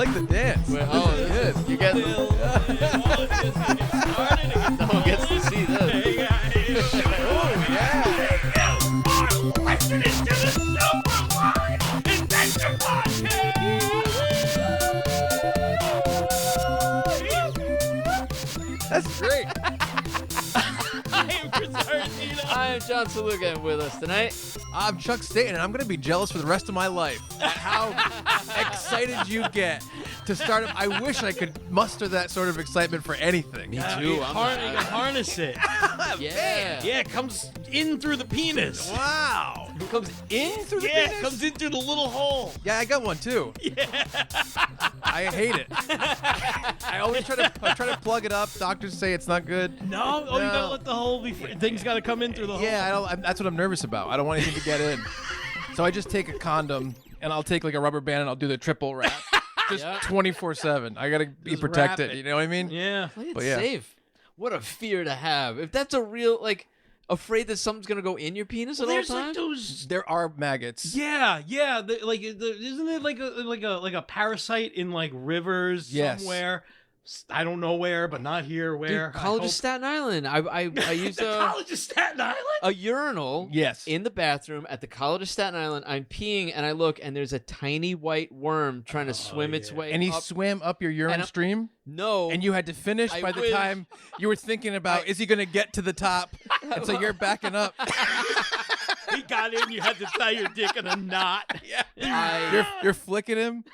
like the dance. Wait, This is good. You get no one gets to see this. Oh, yeah. That's great. I am Chris Argentino. I am John Saluga, and with us tonight. I'm Chuck Staton, and I'm going to be jealous for the rest of my life at how excited you get to start up. I wish I could muster that sort of excitement for anything. Me You too. can harness it. Yeah. Yeah, it comes in through the penis. Wow. It comes in through the Yeah, penis? it comes in through the little hole. Yeah, I got one too. Yeah. I hate it. I always try to plug it up. Doctors say it's not good. No, you gotta let the hole be free. Things gotta come in through the hole. Yeah, that's what I'm nervous about. I don't want anything to get in. So I just take a condom and I'll take like a rubber band and I'll do the triple wrap. Just 24/7. I gotta be Just protected. wrap it. You know what I mean? Yeah. Play it But yeah. safe. What a fear to have. If that's a real, afraid that something's going to go in your penis at all There's times? like those. There are maggots. Yeah. Isn't it like a parasite in like rivers Yes. somewhere? I don't know where, but not here. Where? Dude, College of Staten Island. I used The College of Staten Island. a urinal Yes. in the bathroom at the College of Staten Island. I'm peeing and I look and there's a tiny white worm trying to swim its way And he up. swam up your urine And stream? No. And you had to finish I by the wish. time you were thinking about, is he going to get to the top? And so you're backing up. He got in. You had to tie your dick in a knot. I, You're flicking him?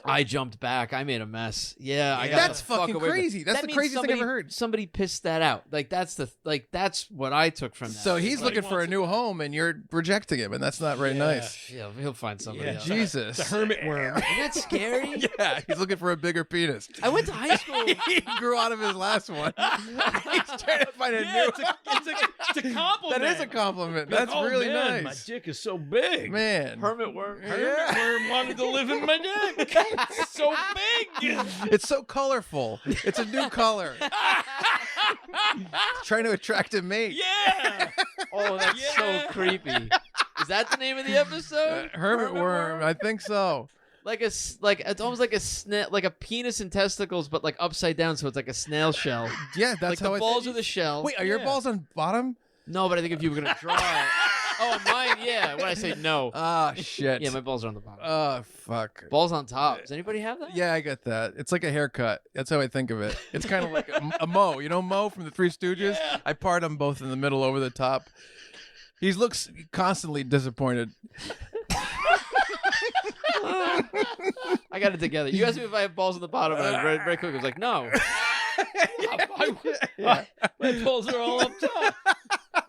I jumped back. I made a mess. Yeah, I got That's the fuck fucking away from it. crazy. That's That the means craziest thing I've ever heard. Somebody pissed that out. That's what I took from that. So he's Like, looking for a new home and you're rejecting him, and that's not very nice. yeah, he'll find somebody Yeah, else. Jesus. It's a hermit worm. Isn't that scary? Yeah, he's looking for a bigger penis. I went to high school. He grew out of his last one. He's trying to find a Yeah, new. it's a compliment. That is a compliment. That's Oh, really man, nice. My dick is so big. Man. Hermit worm. Hermit worm wanted to live in my dick. It's so big. It's so colorful. It's a new color. Trying to attract a mate. Yeah. Oh, that's Yeah. so creepy. Is that the name of the episode? Hermit worm. I think so. It's almost like a snail, like a penis and testicles, but like upside down, so it's like a snail shell. Yeah, that's Like how the I balls think. are the shell. Wait, are your Yeah. balls on bottom? No, but I think if you were gonna draw it. Oh, mine, yeah. When I say no. Ah, shit. Yeah, my balls are on the bottom. Oh, fuck. Balls on top. Does anybody have that? Yeah, I get that. It's like a haircut. That's how I think of it. It's kind of like a Mo. You know Mo from the Three Stooges? Yeah. I part them both in the middle over the top. He looks constantly disappointed. I got it together. You asked me if I have balls on the bottom, and I very, very quick was like, no. My balls are all up top.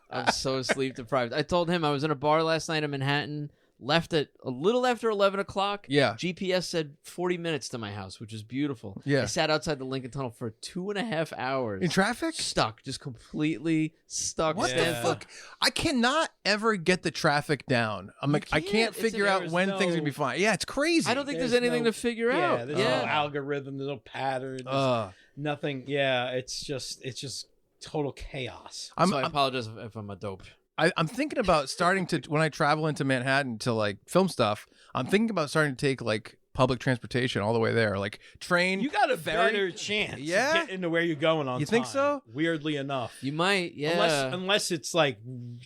I'm so sleep deprived. I told him I was in a bar last night in Manhattan, left at a little after 11 o'clock. Yeah. GPS said 40 minutes to my house, which is beautiful. Yeah. I sat outside the Lincoln Tunnel for 2.5 hours. In traffic? Stuck, just completely stuck. What Yeah. the fuck? I cannot ever get the traffic down. I'm like, I can't. can't It's figure an- out there's when no- things are gonna be fine. Yeah, it's crazy. I don't think there's There's anything no- to figure Yeah, out. there's no algorithm. There's no pattern. There's nothing. Yeah, it's just total chaos. I'm apologize if I'm a dope. I'm thinking about starting to, when I travel into Manhattan to like film stuff, I'm thinking about starting to take like public transportation all the way there, like train. You got a ferry. better chance Yeah? of getting to where you're going on You think time, so? Weirdly enough. You might, yeah. Unless it's like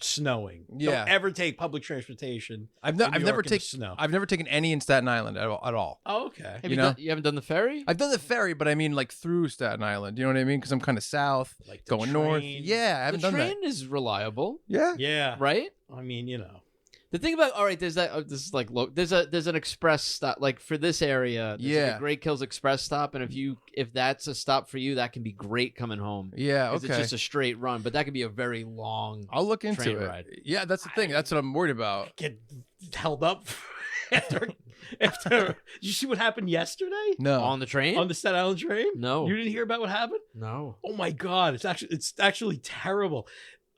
snowing. Yeah. Don't ever take public transportation. I've in New never York in the taken snow. I've never taken any in Staten Island at all. Oh, okay. Have you know? you haven't done the ferry? I've done the ferry, but I mean like through Staten Island. You know what I mean? Because I'm kind of south, Like the going north. train. Yeah, I The haven't done train that. is reliable, Yeah. Yeah. right? I mean, you know. The thing about this is like there's an express stop like for this area. There's like Yeah. a Great Kills Express stop, and if that's a stop for you, that can be great coming home. Yeah. 'Cause Okay. It's just a straight run, but that could be a very long. I'll look into train it. ride. Yeah, that's the thing. That's what I'm worried about. Get held up after. Did you see what happened yesterday No. On the train? on the Staten Island train? No. You didn't hear about what happened? No. Oh my God! It's actually terrible.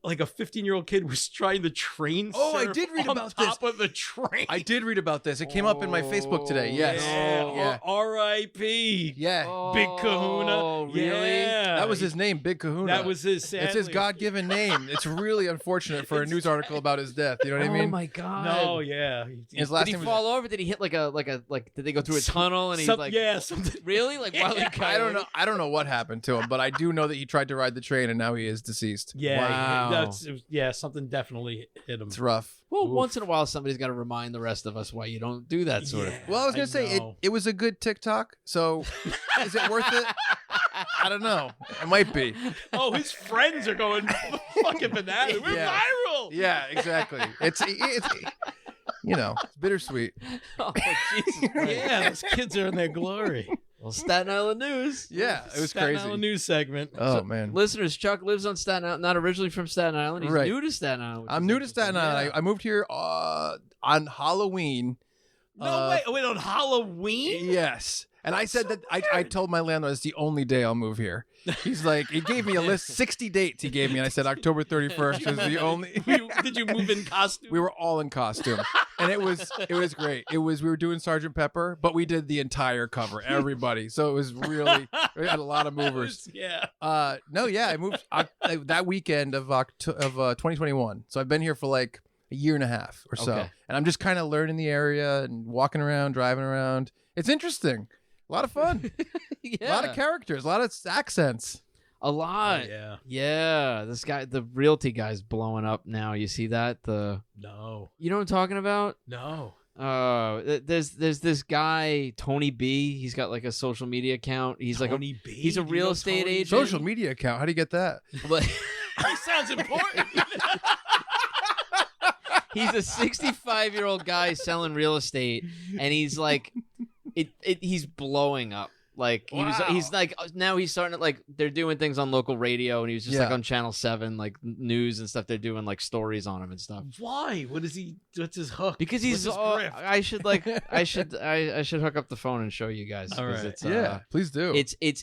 like a 15-year-old kid was trying to train Oh, I surf did read on about top this. of the train. I did read about this. It came up in my Facebook today. Yes. Yeah. Yeah. R.I.P. Yeah. Big Kahuna. Oh, really? Yeah. That was his name, Big Kahuna. That was his. It's his sadly. God-given name. It's really unfortunate for a news article about his death. You know what I mean? Oh my god. No, yeah. His last Did he name was- fall over? Did he hit like did they go through a tunnel and he's like yeah, something. really? Like Wile E. I don't Coyote? know. I don't know what happened to him, but I do know that he tried to ride the train and now he is deceased. Yeah, Wow. something definitely hit him. It's rough. Well, Oof. once in a while somebody's got to remind the rest of us why you don't do that sort of Yeah. thing. Well, I was I gonna say know. it was a good TikTok. So, is it worth it? I don't know. It might be. Oh, his friends are going fucking bananas. We're Yeah. viral. Yeah, exactly. It's you know, it's bittersweet. Oh, Jesus Christ. Yeah, those kids are in their glory. Well, Staten Island news. Yeah, it was Staten crazy. Island news segment. Oh man. Listeners, Chuck lives on Staten Island, not originally from Staten Island. He's Right. new to Staten Island. which I'm is new to interesting. Staten Island. Yeah. I moved here on Halloween. No way. Wait, on Halloween? Yes. And I said that I told my landlord it's the only day I'll move here. He's like, he gave me a list, 60 dates he gave me, and I said October 31st is the only. Did you move in costume? We were all in costume, and it was great. We were doing Sergeant Pepper, but we did the entire cover, everybody. So it was really, we had a lot of movers. Yeah. No, yeah, I moved that weekend of 2021. So I've been here for like a year and a half or so, Okay. and I'm just kind of learning the area and walking around, driving around. It's interesting, a lot of fun, Yeah. a lot of characters, a lot of accents. A lot. Yeah. Yeah, this guy, the realty guy's blowing up now. You see that? No. You know what I'm talking about? No. There's this guy Tony B. He's got like a social media account. He's like Tony B. he's a Do you real know estate Tony agent. B? Social media account. How do you get that? But He sounds important. he's a 65-year-old guy selling real estate, and he's like, he's blowing up. Like he's like now he's starting to like they're doing things on local radio, and he was just like Yeah. on Channel 7, like news and stuff. They're doing like stories on him and stuff. Why? What is he? What's his hook? Because he's What's his grift? I should hook up the phone and show you guys. All 'cause right. It's, Yeah, please do.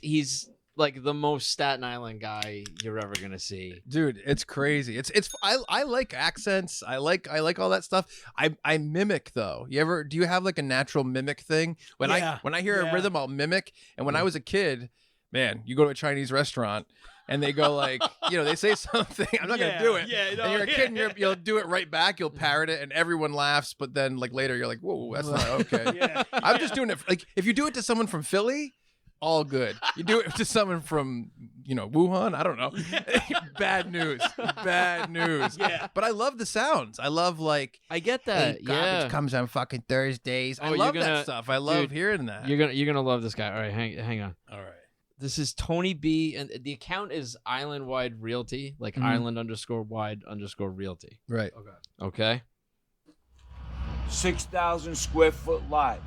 he's like the most Staten Island guy you're ever gonna see. Dude, it's crazy. I like accents. I like all that stuff. I mimic though. Do you have like a natural mimic thing? When Yeah. I hear a Yeah. rhythm, I'll mimic. And when I was a kid, man, you go to a Chinese restaurant and they go like, they say something. I'm not gonna do it. Yeah, no, and you're a kid yeah. and you'll do it right back. You'll parrot it and everyone laughs. But then like later you're like, whoa, that's not okay. Yeah. I'm just doing it. Like if you do it to someone from Philly, all good. You do it to someone from, Wuhan. I don't know. Bad news. Bad news. Yeah. But I love the sounds. I love like, I get hey, that. garbage Yeah. comes on fucking Thursdays. I Oh, love you're gonna- that stuff. I love dude, hearing that. You're gonna love this guy. All right, hang on. All right. This is Tony B, and the account is Island Wide Realty, like Mhm. Island_wide_realty. Right. Okay. 6,000 square foot lot.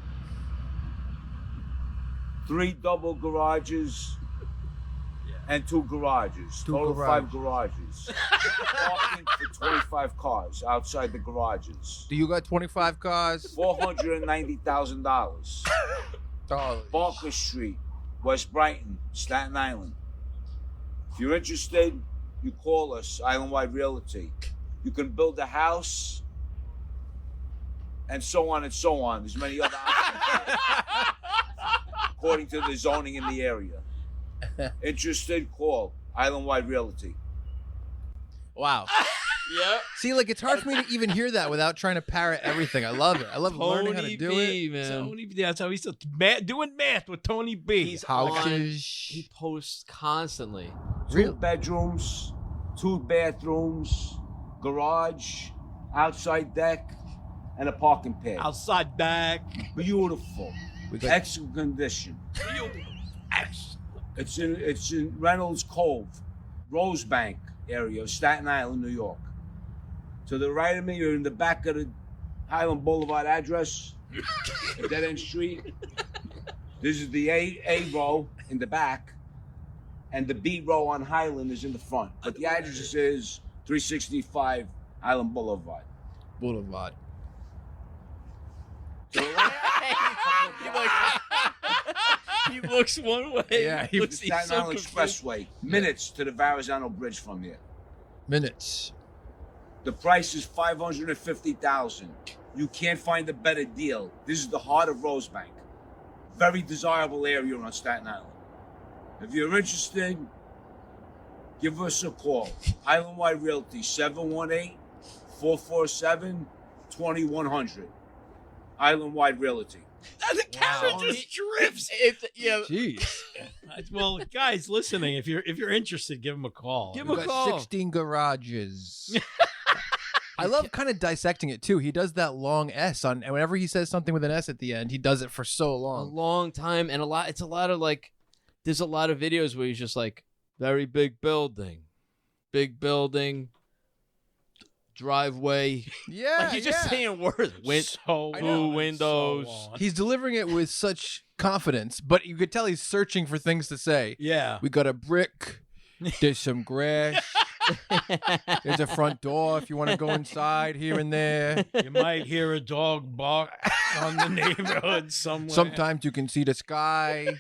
3 double garages and 2 garages. Two Total garages. 5 garages. Parking for 25 cars outside the garages. Do you got 25 cars? $490,000. Barker Street, West Brighton, Staten Island. If you're interested, you call us, Island Wide Realty. You can build a house and so on and so on. There's many other options according to the zoning in the area. Interested, call Island Wide Realty. Wow. Yeah. See, like it's hard for me to even hear that without trying to parrot everything. I love it. I love learning how to do B, it. man. Tony B. That's how he's doing math with Tony B. He's How on. to He posts constantly. 2 bedrooms, 2 bathrooms, garage, outside deck, and a parking pad. outside back. Beautiful. With like- Excellent condition. It's in Reynolds Cove, Rosebank area of Staten Island, New York. To the right of me, you're in the back of the Highland Boulevard address, Dead End Street. This is the A row in the back, and the B row on Highland is in the front. But the address is 365 Highland Boulevard. Boulevard. He looks one way. Yeah, Staten Island Expressway, minutes to the Verrazano Bridge from here. Minutes. The price is $550,000. You can't find a better deal. This is the heart of Rosebank. Very desirable area on Staten Island. If you're interested, give us a call. Island Wide Realty, 718-447-2100. Island Wide Realty. The camera just drifts. Jeez. Well, guys listening, if you're interested, give him a call. Give him We've a got call. 16 garages. I love kind of dissecting it too. He does that long S on, and whenever he says something with an S at the end, he does it for so A long. long time, and it's a lot of like, there's a lot of videos where he's just like, very big building, driveway. Yeah, Like he's just saying words. I know. Windows. So long. He's delivering it with such confidence, but you could tell he's searching for things to say. Yeah. We got a brick. There's some grass. There's a front door if you want to go inside here and there. You might hear a dog bark on the neighborhood somewhere. Sometimes you can see the sky.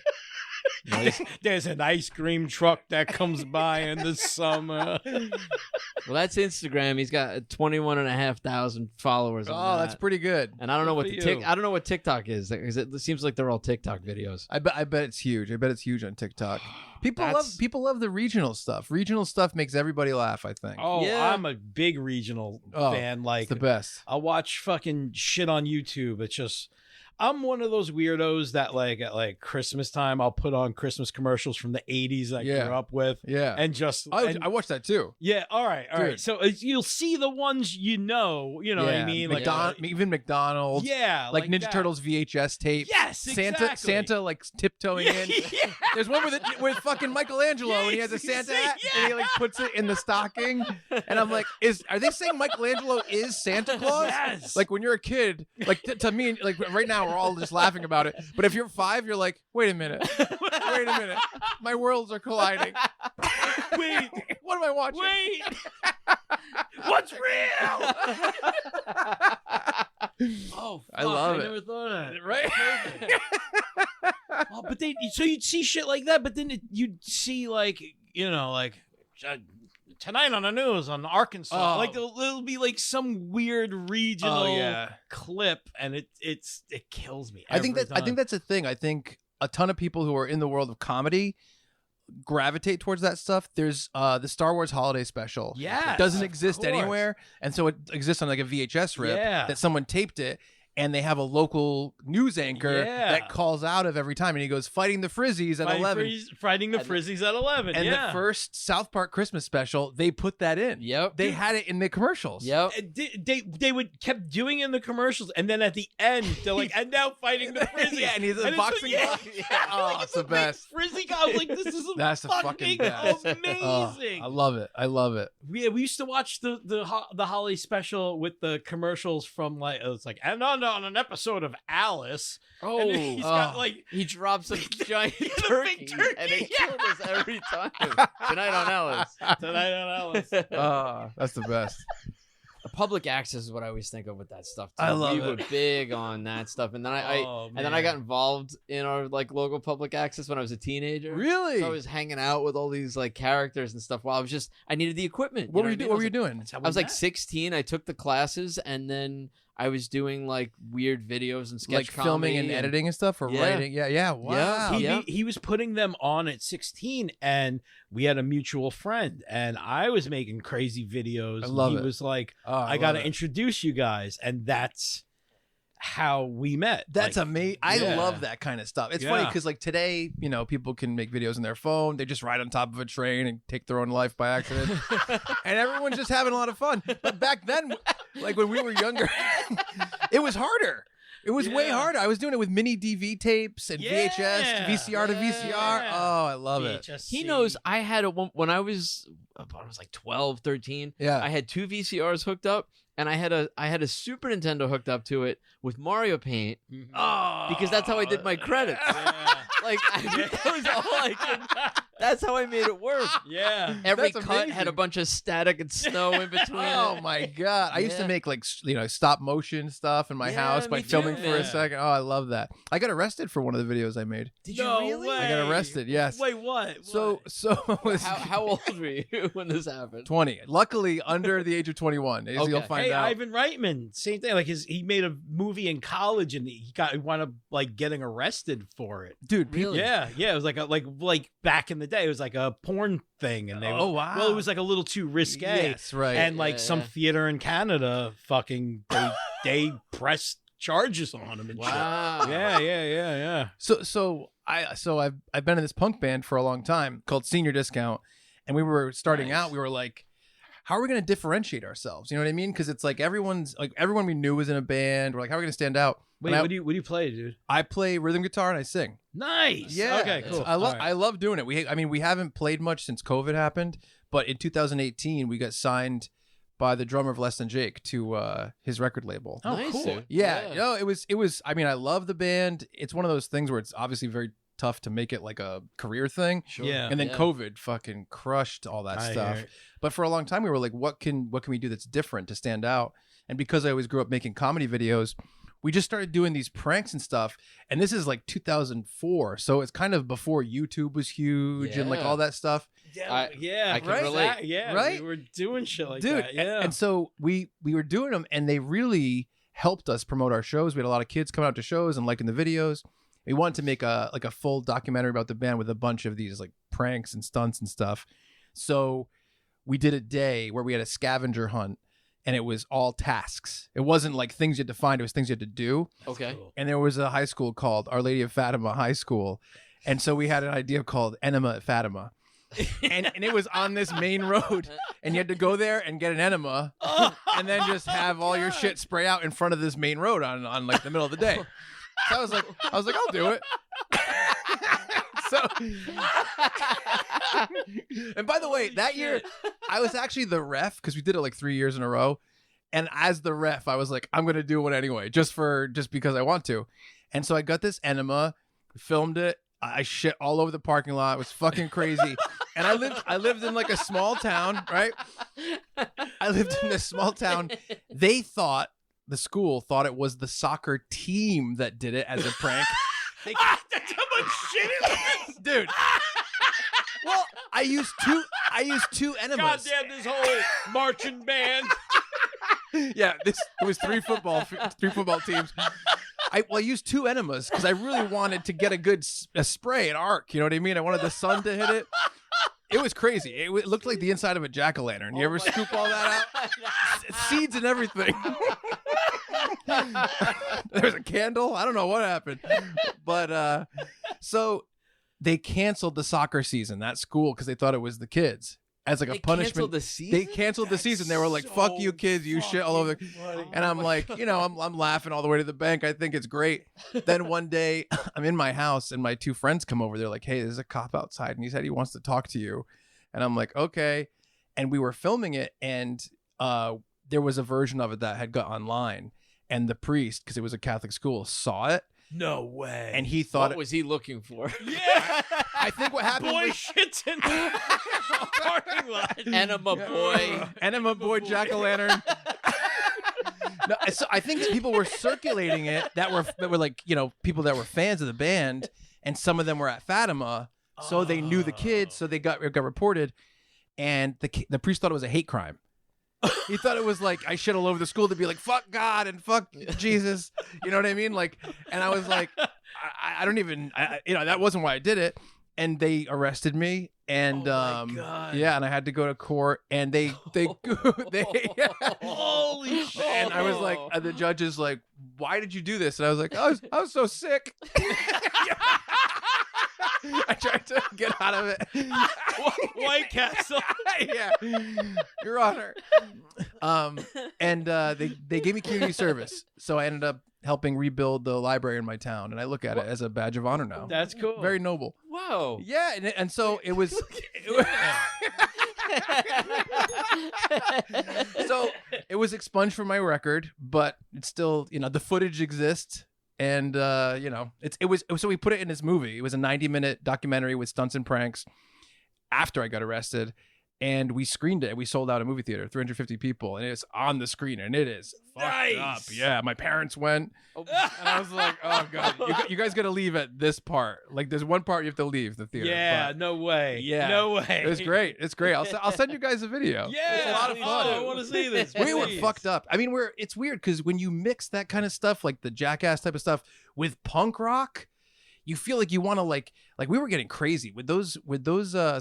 There's an ice cream truck that comes by in the summer. Well, that's Instagram. He's got 21,500 followers. Oh, that's pretty good. And I don't know what Good for you. I don't know what TikTok is, because it seems like they're all TikTok videos. I bet it's huge. I bet it's huge on TikTok. People That's- love the regional stuff. Regional stuff makes everybody laugh, I think. Oh, Yeah. I'm a big regional Oh, fan. Like It's the best. I'll watch fucking shit on YouTube. It's just I'm one of those weirdos that like at like Christmas time I'll put on Christmas commercials from the 80s I Yeah. grew up with. Yeah. And just I watched that too. yeah, all right. Dude. So you'll see the ones you know what I mean? Like even McDonald's. yeah, Like Ninja that. Turtles VHS tape. Yes, exactly. Santa like tiptoeing in. Yeah. There's one with fucking Michelangelo and he has a Santa hat and he like puts it in the stocking. And I'm like, are they saying Michelangelo is Santa Claus? Yes. Like when you're a kid, like to me, like right now we're all just laughing about it. But if you're 5, you're like, wait a minute. My worlds are colliding. Wait, What am I watching? wait. What's real? Oh, I love it. never thought of that. Right? Oh, but so you'd see shit like that, but then you'd see like tonight on the news on Arkansas, Oh. like there'll be like some weird regional clip, and it kills me. I think every that's a thing. I think a ton of people who are in the world of comedy gravitate towards that stuff. There's the Star Wars holiday special. Yes, It doesn't of exist course. anywhere, and so it exists on like a VHS rip Yeah. that someone taped it. And they have a local news anchor Yeah. that calls out of every time, and he goes fighting the Frizzies at 11. Fighting the Frizzies at 11. And yeah. the first South Park Christmas special, they put that in. Yep. They had it in the commercials. Yep. They would kept doing it in the commercials, and then at the end they're like, and now fighting the Frizzies. Yeah, and he's a it's boxing like, glove. Yeah. Oh, it's the best. Frizzy guy. I was like, this is That's the fucking best. amazing. I love it. I love it. We used to watch the holiday special with the commercials from like it's like and on an episode of Alice. Oh, and he's got like he drops a giant big turkey, turkey, and it yeah. kills us every time. Tonight on Alice. tonight on Alice. That's the best. The public access is what I always think of with that stuff. Too. I love we it. were big on that stuff, and then I man. got involved in our like local public access when I was a teenager. Really? So I was hanging out with all these like characters and stuff. While I needed the equipment. What were you doing? doing? What were you doing? That's how I was we like met. 16. I took the classes, and then I was doing like weird videos and sketch Like filming and comedy editing and stuff, or Yeah. writing? Yeah. Wow. He was putting them on at 16, and we had a mutual friend, and I was making crazy videos. I love he it. was like, Oh, I got to love it. introduce you guys, and that's how we met. That's like, amazing. I yeah. love that kind of stuff. It's funny Yeah. because like today, people can make videos on their phone. They just ride on top of a train and take their own life by accident, and everyone's just having a lot of fun. But back then, like when we were younger, it was harder. It was way Yeah. harder. I was doing it with mini DV tapes and VHS, Yeah. VCR to VCR. Yeah. Oh, I love it. VHS-C. He knows I had when I was like 12, 13. Yeah. I had 2 VCRs hooked up, and I had a Super Nintendo hooked up to it with Mario Paint. Oh, Because that's how I did my credits. yeah. Like that was all I could. That's how I made it work. Yeah. Every That's cut had amazing. a bunch of static and snow in between. Oh my god! I used to Yeah. make like stop motion stuff in my Yeah, house by me too, filming for a man. second. Oh, I love that. I got arrested for one of the videos I made. Did No you really? way. I got arrested. Yes. Wait, what? So I was How old were you when this happened? 20. Luckily, under the age of 21. As Okay. You'll find Hey, out. Ivan Reitman, same thing. Like he made a movie in college and he wound up like getting arrested for it. Dude, people. Really? Yeah, it was like back in the day, it was like a porn thing, and they Oh, wow. Well, it was like a little too risque, Yes, right. and like Yeah, some yeah. theater in Canada, fucking they pressed charges on him and Wow. shit. Yeah. So I've been in this punk band for a long time called Senior Discount, and we were starting Nice. out. We were like, how are we going to differentiate ourselves? You know what I mean? Because it's like everyone we knew was in a band. We're like, how are we going to stand out? Wait, And what do you play, dude? I play rhythm guitar and I sing. Nice. Yeah. Okay. Cool. I love All right. I love doing it. We haven't played much since COVID happened, but in 2018 we got signed by the drummer of Less Than Jake to his record label. Oh, Nice, cool. dude. Yeah, no, it was. I mean, I love the band. It's one of those things where it's obviously very tough to make it like a career thing. Sure. Yeah. And then Yeah. COVID fucking crushed all that I stuff. hear it. But for a long time, we were like, what can we do that's different to stand out? And because I always grew up making comedy videos, we just started doing these pranks and stuff. And this is like 2004, so it's kind of before YouTube was huge and like Yeah. all that stuff. Yeah, I can Right? relate. Yeah, Right? we were doing shit like Dude, that. Yeah. and so we were doing them, and they really helped us promote our shows. We had a lot of kids coming out to shows and liking the videos. We wanted to make a full documentary about the band with a bunch of these like pranks and stunts and stuff. So we did a day where we had a scavenger hunt, and it was all tasks. It wasn't like things you had to find; it was things you had to do. Okay. And there was a high school called Our Lady of Fatima High School, and so we had an idea called Enema at Fatima. and it was on this main road, and you had to go there and get an enema, and then just have all your shit spray out in front of this main road on like the middle of the day. So I was like, I'll do it. So, and by the way, that year I was actually the ref because we did it like 3 years in a row. And as the ref, I was like, I'm gonna do one anyway, just because I want to. And so I got this enema, filmed it. I shit all over the parking lot. It was fucking crazy. And I lived in like a small town, right? I lived in this small town. The school thought it was the soccer team that did it as a prank. That's how much shit it is. Dude. Well, I used two enemas. Goddamn, this whole marching band. Yeah, it was three football teams. I used two enemas because I really wanted to get a spray, an arc. You know what I mean? I wanted the sun to hit it. It was crazy. It looked like the inside of a jack-o'-lantern. You ever scoop all that out? Seeds and everything. There was a candle. I don't know what happened, but so they canceled the soccer season, that school, because they thought it was the kids as like a punishment. Canceled the season? They canceled the season. They were like, "Fuck you, kids! You shit all over." And I'm like, I'm laughing all the way to the bank. I think it's great. Then one day, I'm in my house, and my two friends come over. They're like, "Hey, there's a cop outside, and he said he wants to talk to you." And I'm like, "Okay." And we were filming it, and there was a version of it that had got online, and the priest, because it was a Catholic school, saw it, No way. and he thought What was he looking for? yeah, I think what happened boy was shits in the parking lot. Enema boy. Enema boy jack-o'-lantern. No, so I think people were circulating it that were like, people that were fans of the band, and some of them were at Fatima, so they knew the kids, so they got reported, and the priest thought it was a hate crime. He thought it was like I shit all over the school to be like, fuck God and fuck Jesus. You know what I mean? Like, and I was like, I don't even, that wasn't why I did it. And they arrested me, and Oh my God. yeah, and I had to go to court, and they Holy shit. and I was like, the judge is like, why did you do this? And I was like, I was so sick. I tried to get out of it. White Castle. Yeah, Your Honor. And they gave me community service, so I ended up helping rebuild the library in my town, and I look at it as a badge of honor now. That's cool. Very noble. Whoa. Yeah, and so it was. So it was expunged from my record, but it's still, the footage exists. And it was so we put it in this movie. It was a 90-minute documentary with stunts and pranks, after I got arrested. And we screened it. We sold out a movie theater, 350 people, and it's on the screen, and it is fucked up. Yeah, my parents went, and I was like, "Oh god, you guys got to leave at this part. Like, there's one part you have to leave the theater." Yeah, but, no way. Yeah, no way. It was great. It's great. I'll send you guys a video. Yeah, it's a lot of fun. I want to see this. We were please. fucked up. I mean, it's weird because when you mix that kind of stuff, like the Jackass type of stuff, with punk rock, you feel like you want to like we were getting crazy with those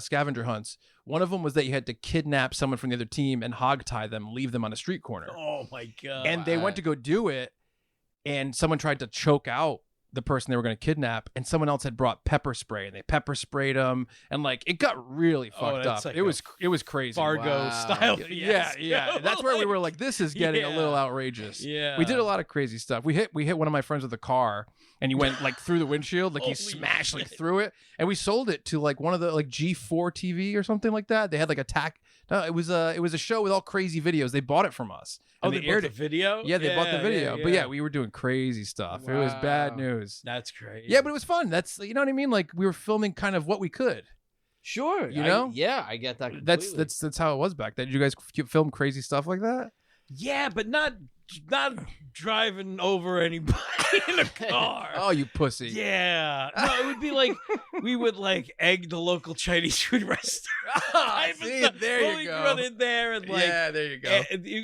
scavenger hunts. One of them was that you had to kidnap someone from the other team and hog tie them, leave them on a street corner. Oh my god! And they went to go do it, and someone tried to choke out the person they were going to kidnap, and someone else had brought pepper spray, and they pepper sprayed them, and like it got really fucked up. Like it was crazy. Fargo style. Yeah. That's where we were like, this is getting a little outrageous. Yeah, we did a lot of crazy stuff. We hit one of my friends with a car, and he went like through the windshield, like he smashed like through it, and we sold it to like one of the like G4 TV or something like that. They had like it was a show with all crazy videos. They bought it from us. And they aired the video. Yeah, they bought the video. But yeah, we were doing crazy stuff. Wow. It was bad news. That's crazy. Yeah, but it was fun. That's, you know what I mean? Like we were filming kind of what we could. Sure. You know? I get that completely. That's how it was back then. Did you guys film crazy stuff like that? Yeah, but not driving over anybody in a car. Oh, you pussy. Yeah. No, it would be like we would like egg the local Chinese food restaurant. See, there you go. Run in there and like, yeah, there you go.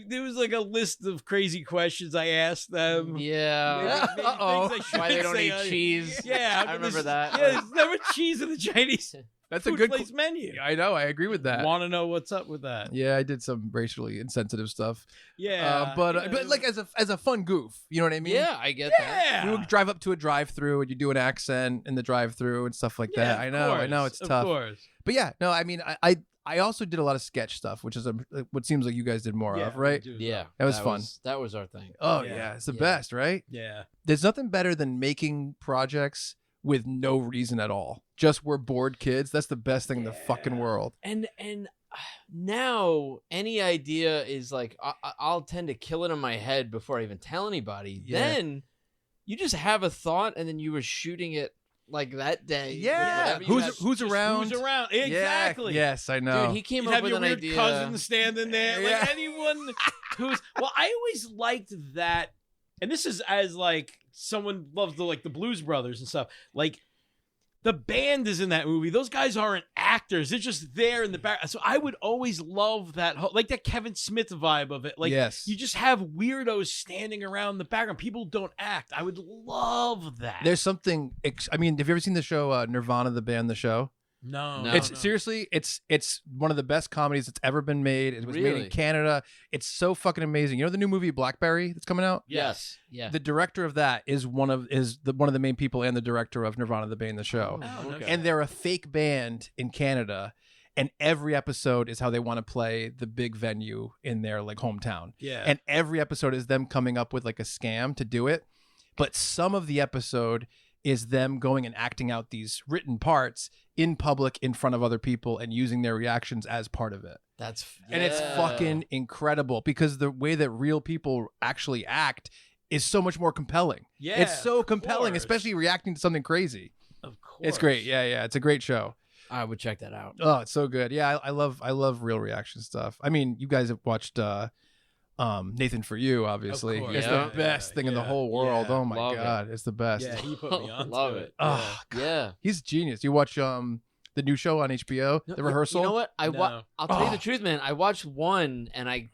There was like a list of crazy questions I asked them. Yeah. Why they don't eat cheese. Yeah, I remember that. Yeah, there's never cheese in the Chinese. That's food a good place menu. I know. I agree with that. Want to know what's up with that? Yeah, I did some racially insensitive stuff. Yeah, but like as a fun goof, you know what I mean? Yeah, I get that. We would drive up to a drive-through and you do an accent in the drive-through and stuff like that. I know it's tough. Of course. But yeah, no, I mean, I also did a lot of sketch stuff, which is what seems like you guys did more of, right? Yeah, that was fun. That was our thing. Oh yeah, it's the best, right? Yeah. There's nothing better than making projects with no reason at all. Just we're bored kids. That's the best thing in the fucking world. And now any idea is like I'll tend to kill it in my head before I even tell anybody. Yeah. Then you just have a thought and then you were shooting it like that day. Yeah. Who's around? Who's around? Exactly. Yeah. Yes, I know. Dude, he came You'd up have with your an weird idea. cousin standing there. Yeah. Like anyone who's I always liked that, and this is as like someone loves the Blues Brothers and stuff. Like the band is in that movie. Those guys aren't actors. They're just there in the back. So I would always love that like that Kevin Smith vibe of it. Like yes. You just have weirdos standing around the background. People don't act. I would love that. There's something. I mean, have you ever seen the show Nirvana, the band, the show? No. Seriously, it's one of the best comedies that's ever been made. It was made in Canada. It's so fucking amazing. You know the new movie Blackberry that's coming out? Yes. Yeah. The director of that is one of the main people and the director of Nirvana, the band, the show. Oh, okay. And they're a fake band in Canada. And every episode is how they want to play the big venue in their like hometown. Yeah. And every episode is them coming up with like a scam to do it. But some of the episode is them going and acting out these written parts in public in front of other people and using their reactions as part of it. And it's fucking incredible because the way that real people actually act is so much more compelling. Yeah. It's so compelling, course. especially reacting to something crazy. Of course. It's great. Yeah. It's a great show. I would check that out. Oh, it's so good. Yeah, I love real reaction stuff. I mean, you guys have watched Nathan For You, obviously. Of course. It's the best thing in the whole world. Oh my Love god, it's the best. Yeah, he put me on. Love it. Oh, God. Yeah. He's genius. You watch the new show on HBO, The Rehearsal? You know what? No. I'll tell you the truth, man. I watched one and I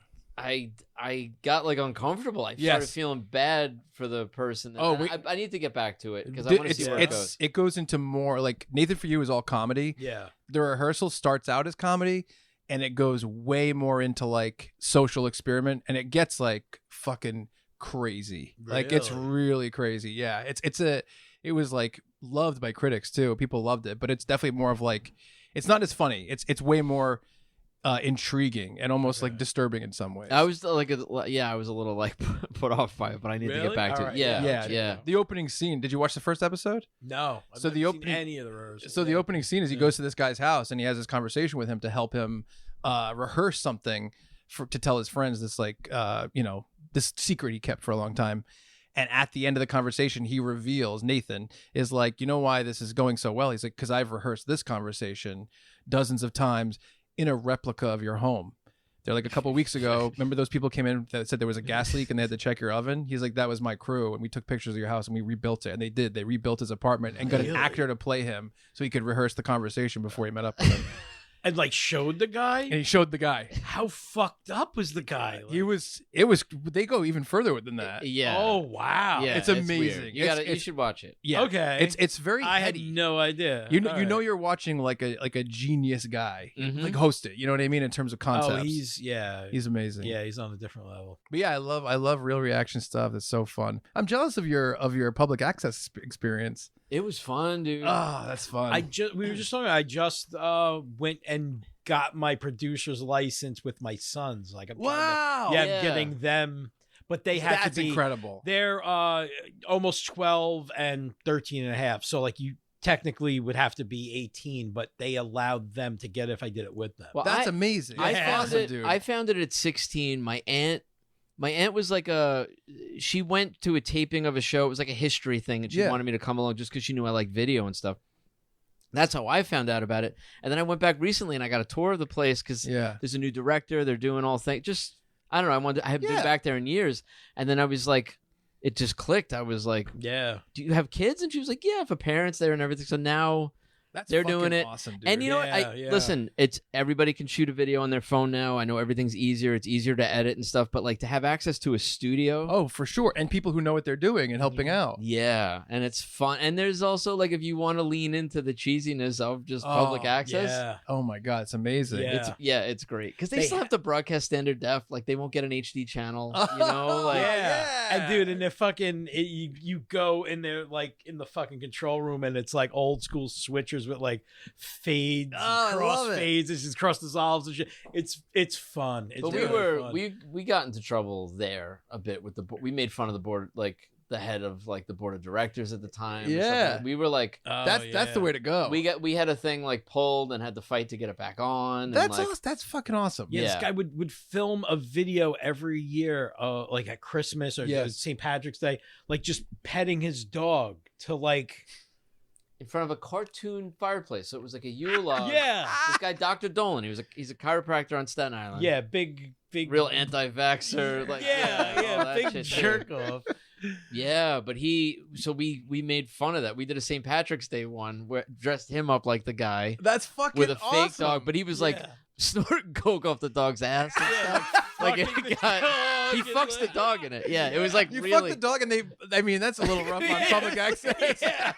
got like uncomfortable. I started feeling bad for the person. I need to get back to it because I want to see where it goes. It goes into more like Nathan For You is all comedy. Yeah. The Rehearsal starts out as comedy and it goes way more into like social experiment and it gets like fucking crazy. Like it's really crazy. Yeah. It was like loved by critics too. People loved it, but it's definitely more of like, it's not as funny. It's way more intriguing and almost like disturbing in some ways. I was like, I was a little like put off by it, but I need to get back to it. Yeah. The opening scene. Did you watch the first episode? No. So the opening, any of the rehearsals. So the opening scene is he goes to this guy's house and he has this conversation with him to help him rehearse something to tell his friends this like this secret he kept for a long time. And at the end of the conversation, he reveals, Nathan is like, you know why this is going so well? He's like, because I've rehearsed this conversation dozens of times in a replica of your home. They're like, a couple of weeks ago, remember those people came in that said there was a gas leak and they had to check your oven? He's like, that was my crew. And we took pictures of your house and we rebuilt it. And they did. They rebuilt his apartment and got an actor to play him so he could rehearse the conversation before he met up with him. And like showed the guy. And he showed the guy. How fucked up was the guy? They go even further than that. Yeah. Oh wow. Yeah, It's amazing. weird. You should watch it. Yeah. Okay. It's very I had heady. no idea. You know, All you know right. you're watching like a genius guy, Mhm. like host it. You know what I mean in terms of concepts. Oh, he's amazing. yeah, he's on a different level. But yeah, I love real reaction stuff. That's so fun. I'm jealous of your public access experience. It was fun, dude. Oh, that's fun. We were just talking. I just went and got my producer's license with my sons. Like I'm wow. trying to, Yeah. I'm getting them, but they had That's to be incredible. They're almost 12 and 13 and a half. So like you technically would have to be 18, but they allowed them to get it if I did it with them. Well, That's amazing. I That's found awesome, it. dude. I found it at 16. My aunt was like she went to a taping of a show. It was like a history thing, and she Yeah. wanted me to come along just because she knew I like video and stuff. That's how I found out about it. And then I went back recently and I got a tour of the place because Yeah. there's a new director. They're doing all things. Just I don't know. I haven't been back there in years. And then I was like, it just clicked. I was like, Yeah. do you have kids? And she was like, yeah, for parents there and everything. So now That's they're fucking doing it. awesome, dude. And you know what? Yeah. Listen, it's everybody can shoot a video on their phone now. I know everything's easier. It's easier to edit and stuff. But like to have access to a studio. Oh, for sure. And people who know what they're doing and helping out. Yeah, and it's fun. And there's also like if you want to lean into the cheesiness of just public access. Yeah. Oh my God, it's amazing. Yeah. It's great because they They still have to broadcast standard def. Like they won't get an HD channel. You know, like Yeah. And dude, and they're fucking you go in there like in the fucking control room and it's like old school switchers with like fades, I cross love it. fades, it's just cross dissolves and shit. It's fun. It's but really fun. we got into trouble there a bit with the we made fun of the board, like the head of like the board of directors at the time. and stuff like Yeah. that. We were like Oh, That's the way to go. we had a thing like pulled and had to fight to get it back on. And That's like, awesome. That's fucking awesome. Yeah, Yeah. this guy would film a video every year, like at Christmas or Yes. St. Patrick's Day, like just petting his dog to like. in front of a cartoon fireplace. So it was like a Yule log. Yeah, This guy, Dr. Dolan, he's a chiropractor on Staten Island. yeah, big, Real anti-vaxxer. Like all that big shit, jerk too. off. Yeah, but we made fun of that. We did a St. Patrick's Day one where dressed him up like the guy That's fucking with a awesome. fake dog, but he was like Yeah. snorting coke off the dog's ass and stuff. Like it Fucking the got, dog he and fucks the like- dog in it. Yeah, it was like You really. fuck the dog and I mean, that's a little rough on public access. Yeah.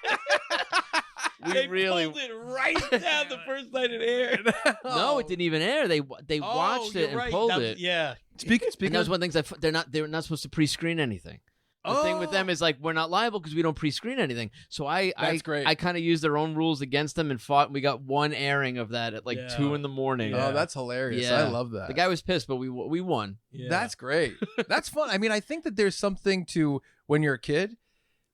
We They really. pulled it right down the first night it aired. No, it didn't even air. They watched it and pulled it. Yeah. Speaking And that was one of the things they're not supposed to pre-screen anything. The thing with them is like we're not liable because we don't pre-screen anything. So That's great. I kind of used their own rules against them and fought. And we got one airing of that at like Yeah. 2 a.m. Yeah. Oh, that's hilarious. Yeah. I love that. The guy was pissed, but we won. Yeah. That's great. That's fun. I mean, I think that there's something to when you're a kid,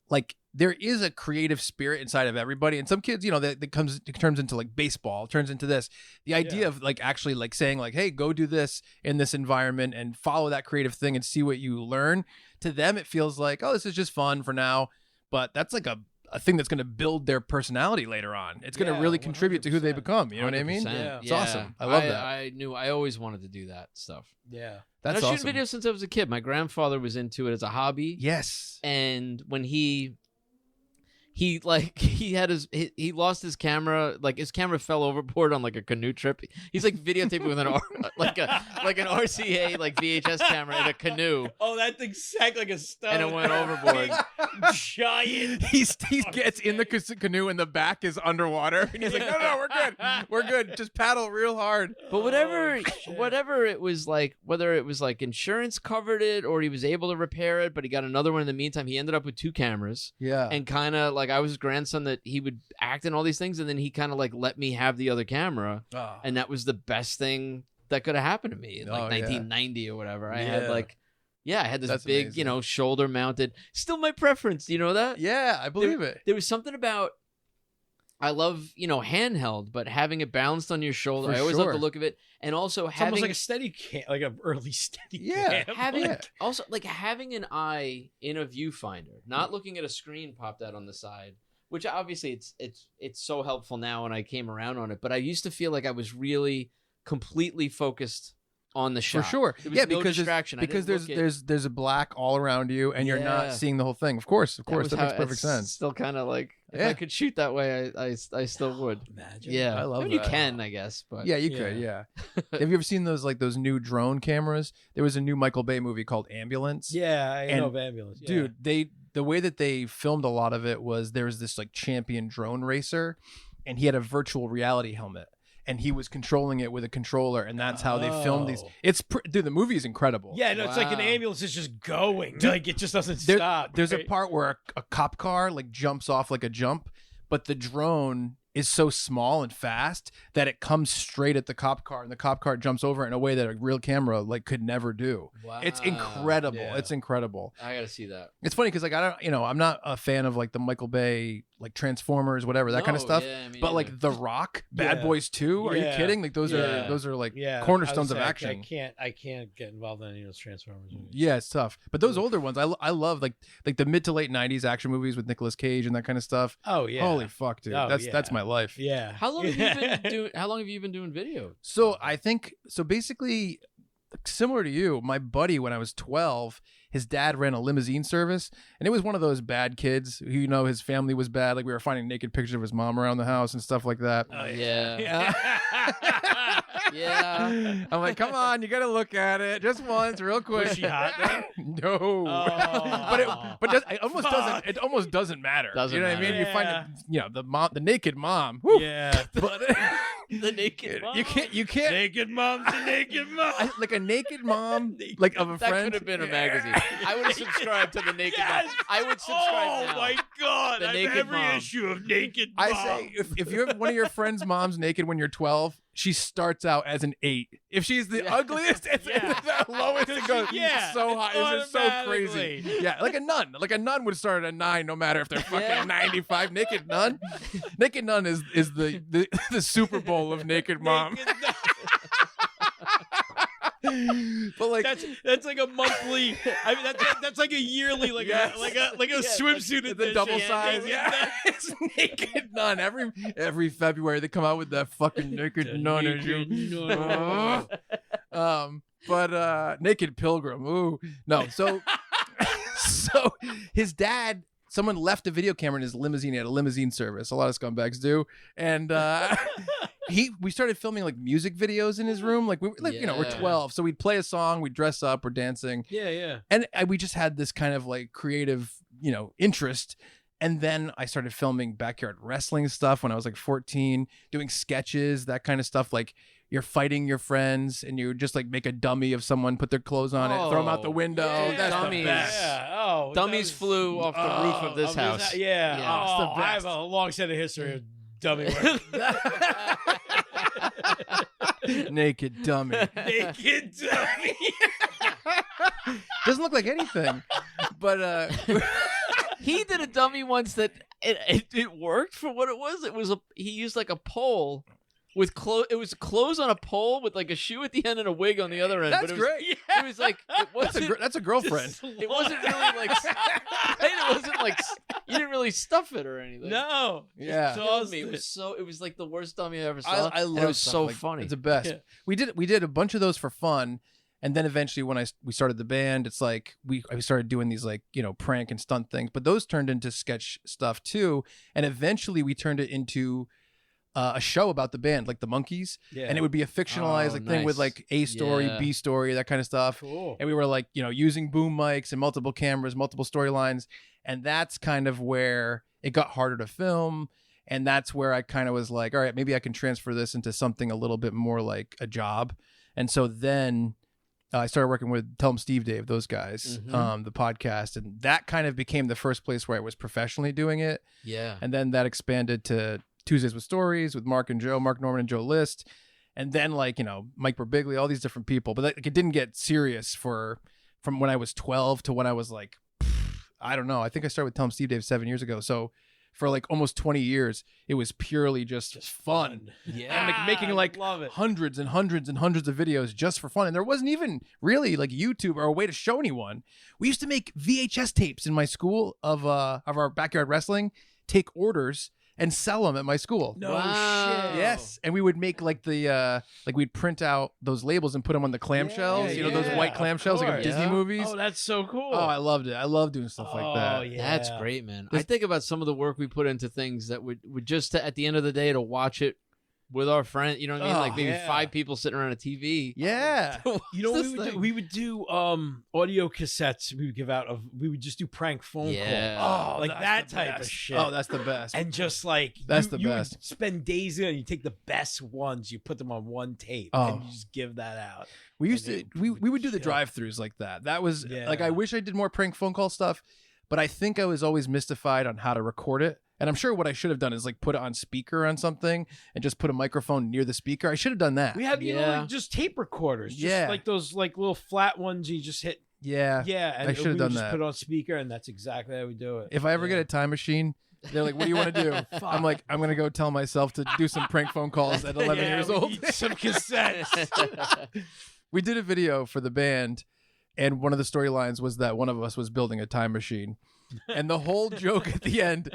like there is a creative spirit inside of everybody. And some kids, you know, that turns into like baseball, turns into this. The idea Yeah. of like actually like saying like, hey, go do this in this environment and follow that creative thing and see what you learn. To them, it feels like, oh, this is just fun for now. But that's like a thing that's going to build their personality later on. It's going to Yeah, really contribute to who they 100%. become. You know what I mean? 100%. Yeah. It's awesome. I love that. I knew I always wanted to do that stuff. Yeah. That's and I've awesome. shooting videos since I was a kid. My grandfather was into it as a hobby. Yes. And when he lost his camera, like his camera fell overboard on like a canoe trip. He's like videotaping with an like an RCA like VHS camera in a canoe, Oh, that thing sank like a stone. and it went overboard. Giant. He gets in the canoe and the back is underwater. And he's like, no, we're good. We're good. Just paddle real hard. But whatever Oh, it was like, whether it was like insurance covered it or he was able to repair it, but he got another one in the meantime. He ended up with 2 cameras. Yeah. And kind of like I was his grandson that he would act in all these things, and then he kind of like let me have the other camera, and that was the best thing that could have happened to me in like 1990 or whatever. I had Yeah. I had this That's big, amazing. shoulder mounted. Still my preference. Do you know that? Yeah, I believe it. There was something about. I love, handheld, but having it balanced on your shoulder. For I always love sure. the look of it, and also It's having almost like a steady cam, like an early steady Yeah. cam. having Yeah. also like having an eye in a viewfinder, not looking at a screen popped out on the side, which obviously it's so helpful now when I came around on it. But I used to feel like I was really completely focused on the shot. For sure. There was Yeah, no because distraction. there's a black all around you, and you're not seeing the whole thing. Of course, that makes perfect sense. Still kind of like if I could shoot that way, I still would. Imagine. Yeah, I love mean, that. You can, I guess, but Yeah, you could. Yeah. Have you ever seen those new drone cameras? There was a new Michael Bay movie called Ambulance. Yeah, I know of Ambulance. Yeah. Dude, the way that they filmed a lot of it was there was this like champion drone racer, and he had a virtual reality helmet. And he was controlling it with a controller, and that's how they filmed these. Dude, the movie is incredible. Yeah, no, it's like an ambulance is just going. Like it just doesn't stop. There's a part where a cop car like jumps off like a jump, but the drone is so small and fast that it comes straight at the cop car, and the cop car jumps over it in a way that a real camera like could never do. Wow. It's incredible. Yeah. It's incredible. I gotta see that. It's funny because like I'm not a fan of like the Michael Bay like Transformers, whatever that kind of stuff. Yeah, but like The Rock, Bad Boys 2, are you kidding? Like those are like cornerstones of action. I can't get involved in any of those Transformers movies. Yeah, it's tough. But those older ones, I love like the mid to late '90s action movies with Nicolas Cage and that kind of stuff. Oh yeah. Holy fuck, dude. That's my life. Yeah. How long have you been doing video? So basically, similar to you, my buddy when I was 12, his dad ran a limousine service, and it was one of those bad kids who, his family was bad. Like we were finding naked pictures of his mom around the house and stuff like that. Oh yeah. Yeah. I'm like, come on, you gotta look at it just once, real quick. Was she hot then? No. Oh. It almost doesn't matter. Doesn't you know what I mean? matter. You find the naked mom. Whew. Yeah. But The naked mom. you can't Naked mom's a naked mom. like a naked mom like of a That friend. could have been a magazine. I would have subscribed to the naked Yes! mom. I would subscribe now. Oh my god! The I have Naked every Mom. issue of Naked Mom. I say if you have one of your friends' moms naked when you're 12, she starts out as an 8. If she's the ugliest, it's the lowest. It goes so high. It's just so crazy. Automatically. Yeah, like a nun. Like a nun would start at a 9, no matter if they're fucking 95. Naked nun. Naked nun is the Super Bowl of naked mom. Naked Mom. But like That's like a monthly. I mean, that's like a yearly, like Yes. a swimsuit. the edition. double size. Yeah, it's naked nun. Every February they come out with that fucking naked nun issue. But naked pilgrim. Ooh, no. So his dad. Someone left a video camera in his limousine. He had a limousine service. A lot of scumbags do, and we started filming like music videos in his room. Like we're 12, so we'd play a song, we'd dress up, we're dancing. Yeah. And we just had this kind of like creative, interest. And then I started filming backyard wrestling stuff when I was like 14, doing sketches, that kind of stuff. Like you're fighting your friends and you just like make a dummy of someone, put their clothes on it, throw them out the window. Yeah. That's Dummies. the best. Yeah. Oh, Dummies flew off the roof of this house. Yeah. Yeah. It's the Oh, I have best. a long set of history of dummy work. Naked dummy. Naked dummy. Doesn't look like anything. But He did a dummy once that it worked for what it was. He used like a pole with clothes. It was clothes on a pole with like a shoe at the end and a wig on the other end. that's but it great. It was like it wasn't. That's a girlfriend. It wasn't really like. It wasn't like you didn't really stuff it or anything. No. Yeah. Killed me. It was like the worst dummy I ever saw. I and love it was stuff so like- funny. It's the best. Yeah. We did a bunch of those for fun, and then eventually when we started the band, it's like we started doing these like prank and stunt things, but those turned into sketch stuff too, and eventually we turned it into a show about the band, like the Monkees, Yeah. and it would be a fictionalized Oh, thing with nice. like A story, Yeah. B story, that kind of stuff. Cool. And we were like, using boom mics and multiple cameras, multiple storylines. And that's kind of where it got harder to film. And that's where I kind of was like, all right, maybe I can transfer this into something a little bit more like a job. And so then I started working with Tell 'em Steve Dave, those guys, Mhm. the podcast. And that kind of became the first place where I was professionally doing it. Yeah. And then that expanded to Tuesdays with Stories with Mark Norman and Joe List. And then like, Mike Birbiglia, all these different people. But it didn't get serious from when I was 12 to when I was like, I don't know. I think I started with Tell 'em Steve Dave 7 years ago. So for like almost 20 years, it was purely just fun. Yeah. And like making like love it. hundreds and hundreds and hundreds of videos just for fun. And there wasn't even really like YouTube or a way to show anyone. We used to make VHS tapes in my school of our backyard wrestling, take orders and sell them at my school. No Wow. shit. Yes, and we would make like the like we'd print out those labels and put them on the clamshells. You know those white of clamshells like of course. Disney Yeah. movies. Oh, that's so cool. Oh, I loved it. I love doing stuff like that. Yeah. That's great, man. I think about some of the work we put into things that would just at the end of the day to watch it with our friend. You know what I mean? Oh, Like maybe yeah. 5 people sitting around a TV. Yeah. You know what This we would do? thing. We would do audio cassettes we would give out of we would just do prank phone Yeah. calls. Oh, like that's that the type best. of shit. Oh, that's the best. and just like That's you, the you would best. spend days in and you take the best ones, you put them on one tape Oh. and you just give that out. We used to And we would do the shit. drive-throughs like that. That was Yeah. like I wish I did more prank phone call stuff, but I think I was always mystified on how to record it. And I'm sure what I should have done is like put it on speaker on something and just put a microphone near the speaker. I should have done that. We had you know Yeah. like just tape recorders, just Yeah. like those like little flat ones you just hit. Yeah. Yeah, and I should we have would done just that. put it on speaker, and that's exactly how we do it. If I ever get a time machine, they're like, "What do you want to do?" I'm like, "I'm gonna go tell myself to do some prank phone calls at 11 years we old." need some cassettes. We did a video for the band, and one of the storylines was that one of us was building a time machine, and the whole joke at the end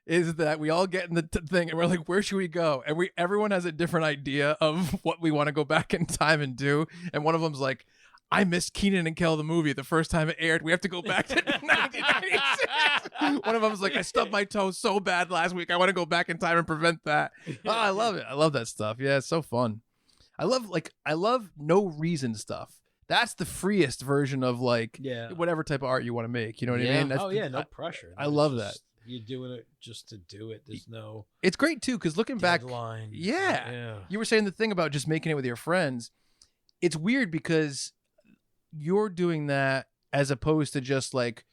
is that we all get in the thing and we're like, where should we go? And everyone has a different idea of what we want to go back in time and do. And one of them's like, I missed Kenan and Kel the movie the first time it aired. We have to go back to 1996. One of them's like, I stubbed my toe so bad last week. I want to go back in time and prevent that. Oh, I love it. I love that stuff. Yeah, it's so fun. I love no reason stuff. That's the freest version of like Yeah. whatever type of art you want to make. You know what I Yeah. mean? That's Oh yeah, no pressure. I It's love just- You're doing it just to do it. There's no It's great too, because looking back, deadline. yeah. You were saying the thing about just making it with your friends. It's weird because you're doing that as opposed to just like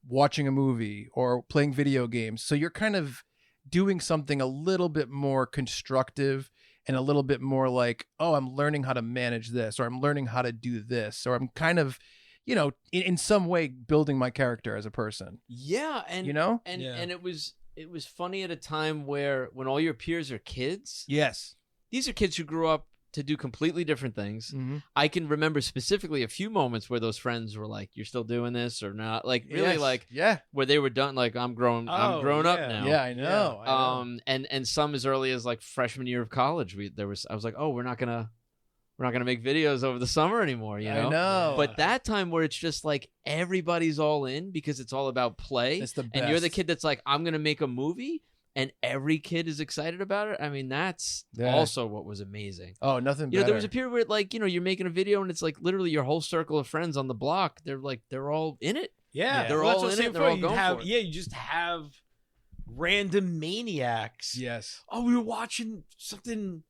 watching a movie or playing video games. So you're kind of doing something a little bit more constructive and a little bit more like, oh, I'm learning how to manage this, or I'm learning how to do this, or I'm kind of, you know, in some way building my character as a person, Yeah, and you know? and Yeah. and it was funny at a time where when all your peers are kids, Yes. these are kids who grew up to do completely different things. Mm-hmm. I can remember specifically a few moments where those friends were like, "You're still doing this or not?" Like really, like yeah. where they were done. Like I'm grown Oh, up yeah. now. Yeah, I know. I know. And some as early as like freshman year of college, I was like, "Oh, we're not gonna make videos over the summer anymore," you know. I know. But that time where it's just like everybody's all in because it's all about play, It's the and you're the best. kid that's like, I'm gonna make a movie, and every kid is excited about it. I mean, that's Yeah. also what was amazing. Oh, nothing You know, better. there was a period where like, you know, you're making a video and it's like literally your whole circle of friends on the block. They're all in it. Yeah, They're well, that's all what I'm in it, saying they're before. all You'd going have, for it. Yeah, you just have random maniacs. Yes. Oh, we were watching something.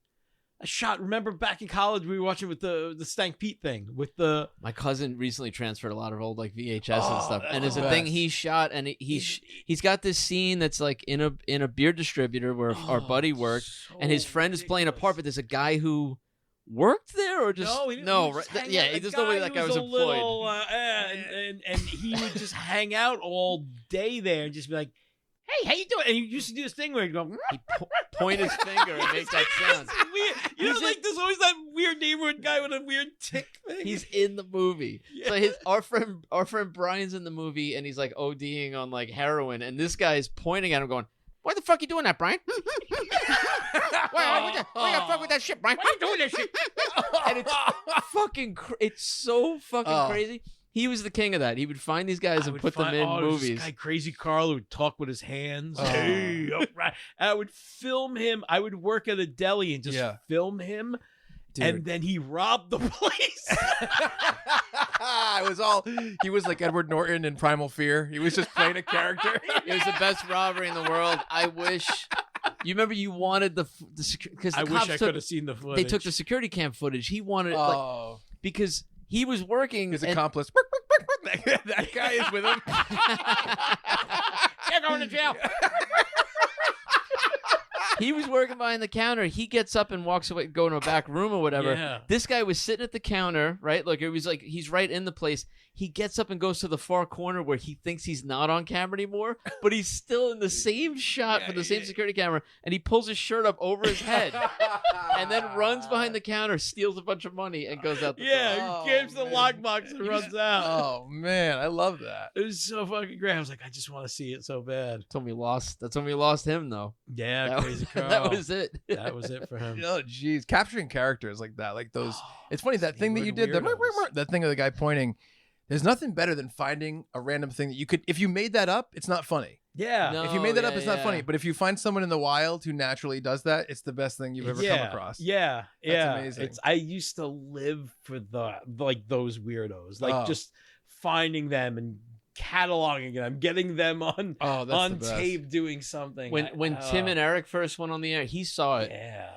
A shot. Remember back in college, we were watching with the Stank Pete thing with the. My cousin recently transferred a lot of old like VHS and Oh, stuff, and that's there's a the thing best. he shot, and he's got this scene that's like in a beer distributor where our buddy worked, and his friend is playing a part, but there's a guy who worked there or just he was right, just hanging yeah, out. there's The no way that guy was a employed. little, and he would just hang out all day there and just be like, "Hey, how you doing?" And he used to do this thing where he'd go. He point his finger and make that sound. It's weird. You know, He's like there's always that weird neighborhood guy with a weird tick thing. He's in the movie. Yeah. So our friend Brian's in the movie, and he's like ODing on like heroin, and this guy is pointing at him, going, "Why the fuck you doing that, Brian? Why you fuck with that shit, Brian? Why you doing that shit?" And it's fucking, it's so fucking Oh. crazy. He was the king of that. He would find these guys and put them in there was movies. This guy, Crazy Carl, who would talk with his hands. Oh. Hey, all right. I would film him. I would work at a deli and just Yeah. film him, Dude. and then he robbed the place. It was all he was like Edward Norton in Primal Fear. He was just playing a character. It was the best robbery in the world. I wish. You remember you wanted the because I wish I could have seen the footage. they took the security cam footage. He wanted like Oh, because he was working. his and- accomplice. That guy is with him. You're going to jail. He was working behind the counter. He gets up and walks away, go to a back room or whatever. Yeah. This guy was sitting at the counter, right? Like, it was like he's right in the place. He gets up and goes to the far corner where he thinks he's not on camera anymore, but he's still in the same shot for the same security camera, and he pulls his shirt up over his head and then runs behind the counter, steals a bunch of money, and goes out the door. Yeah, he gives the lockbox and runs out. Oh man, I love that. It was so fucking great. I was like, I just want to see it so bad. That's when we lost him, though. Yeah, That Crazy was, Carl. that was it. That was it for him. Oh jeez, capturing characters like that, like those. It's funny that thing that you did, Weirdos. that thing of the guy pointing. There's nothing better than finding a random thing that you could. If you made that up, it's not funny. Yeah. No. If you made that up, yeah, it's not yeah. funny. But if you find someone in the wild who naturally does that, it's the best thing you've ever come across. Yeah, That's yeah. amazing. I used to live for those weirdos, like Oh. just finding them and cataloging them, getting them on Oh, that's on the best. tape doing something. When Tim and Eric first went on the air, he saw it. yeah,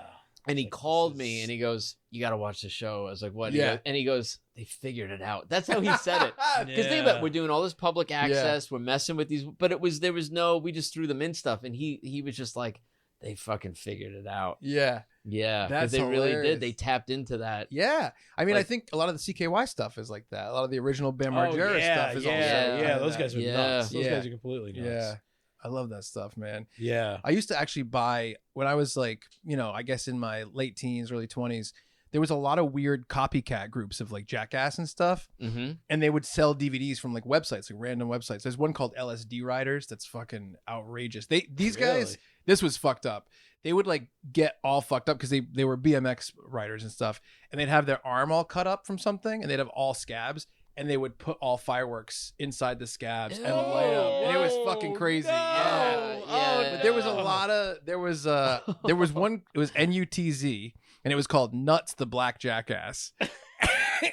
And he Like, called this me is- and he goes, "You got to watch the show." I was like, "What?" Yeah. And he goes, "They figured it out." That's how he said it. Because think about it, we're doing all this public access, we're messing with these, but there was no, we just threw them in stuff, and he was just like, they fucking figured it out. Yeah. Yeah, That's because they really hilarious. did. They tapped into that. Yeah. I mean, I Like- think a lot of the CKY stuff is like that. A lot of the original Bam Oh, Margera yeah, stuff is yeah, also yeah. kinda Those that. guys are Yeah. nuts. Those Yeah. guys are completely nuts. Yeah. I love that stuff, man. Yeah. I used to actually buy when I was like, I guess in my late teens, early 20s, there was a lot of weird copycat groups of like Jackass and stuff. Mm-hmm. And they would sell DVDs from like websites, like random websites. There's one called LSD Riders that's fucking outrageous. These guys, Really? this was fucked up. They would like get all fucked up because they were BMX riders and stuff, and they'd have their arm all cut up from something, and they'd have all scabs, and they would put all fireworks inside the scabs and light them, and it was fucking crazy. No. Yeah. Yeah. But there was a lot of there was one, it was NUTZ, and it was called Nuts the Black Jackass.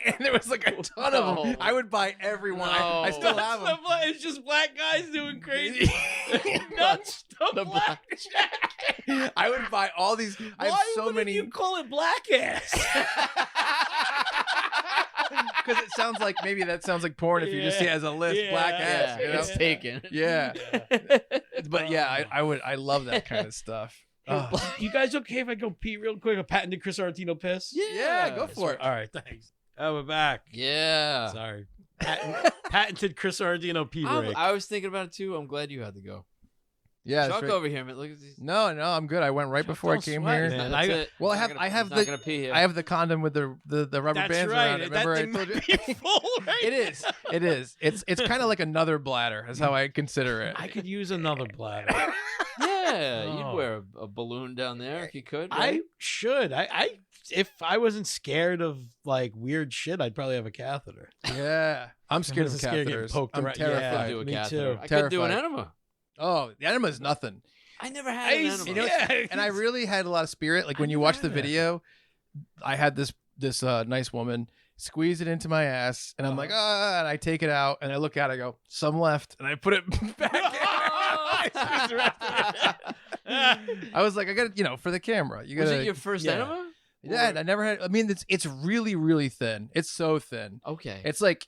And there was like a ton of them. No. I would buy every one. I No. still have them. It's just black guys doing crazy. Nuts the black jack. I would buy all these. I have Why so wouldn't many you call it black ass? because it sounds like that sounds like porn if you just see it as a list, Yeah. black Yeah, ass. You know? it's taken. Yeah. But yeah, I love that kind of stuff. Oh. You guys okay if I go pee real quick? A patented Chris Artino piss? Yeah, go for it. All right, thanks. Oh, we're back. Yeah. Sorry. Patented Chris Ardino pee break. I was thinking about it too. I'm glad you had to go. Yeah, that's Chuck right. over here, man. Look at these. No, I'm good. I went right before I don't came sweat, here. man. That's I- it. Well, He's not I have he's not the- gonna pee here. I have the condom with the rubber That's bands right. around it. Remember I thing told you? might be full right It is. It is. It's kind of like another bladder. Is how I consider it. I could use another bladder. Yeah, Oh. you'd wear a balloon down there if you could. I Right? should. I if I wasn't scared of like weird shit, I'd probably have a catheter. Yeah, I'm scared of wasn't scared of getting catheters. poked I'm around. I could terrified. do a me catheter. too. I could do an Terrified. enema. Oh, the enema is nothing. I never had an enema. You know, Yeah. and I really had a lot of spirit. Like when I you never watch had the that. video, I had this nice woman squeeze it into my ass, and I'm like, and I take it out, and I look at it, I go, some left, and I put it back in. I squeeze the rest of it. I was like, I got to, for the camera, you got Was to. it your first Yeah. enema? Yeah, I never had. I mean, it's really, really thin. It's so thin. Okay. It's like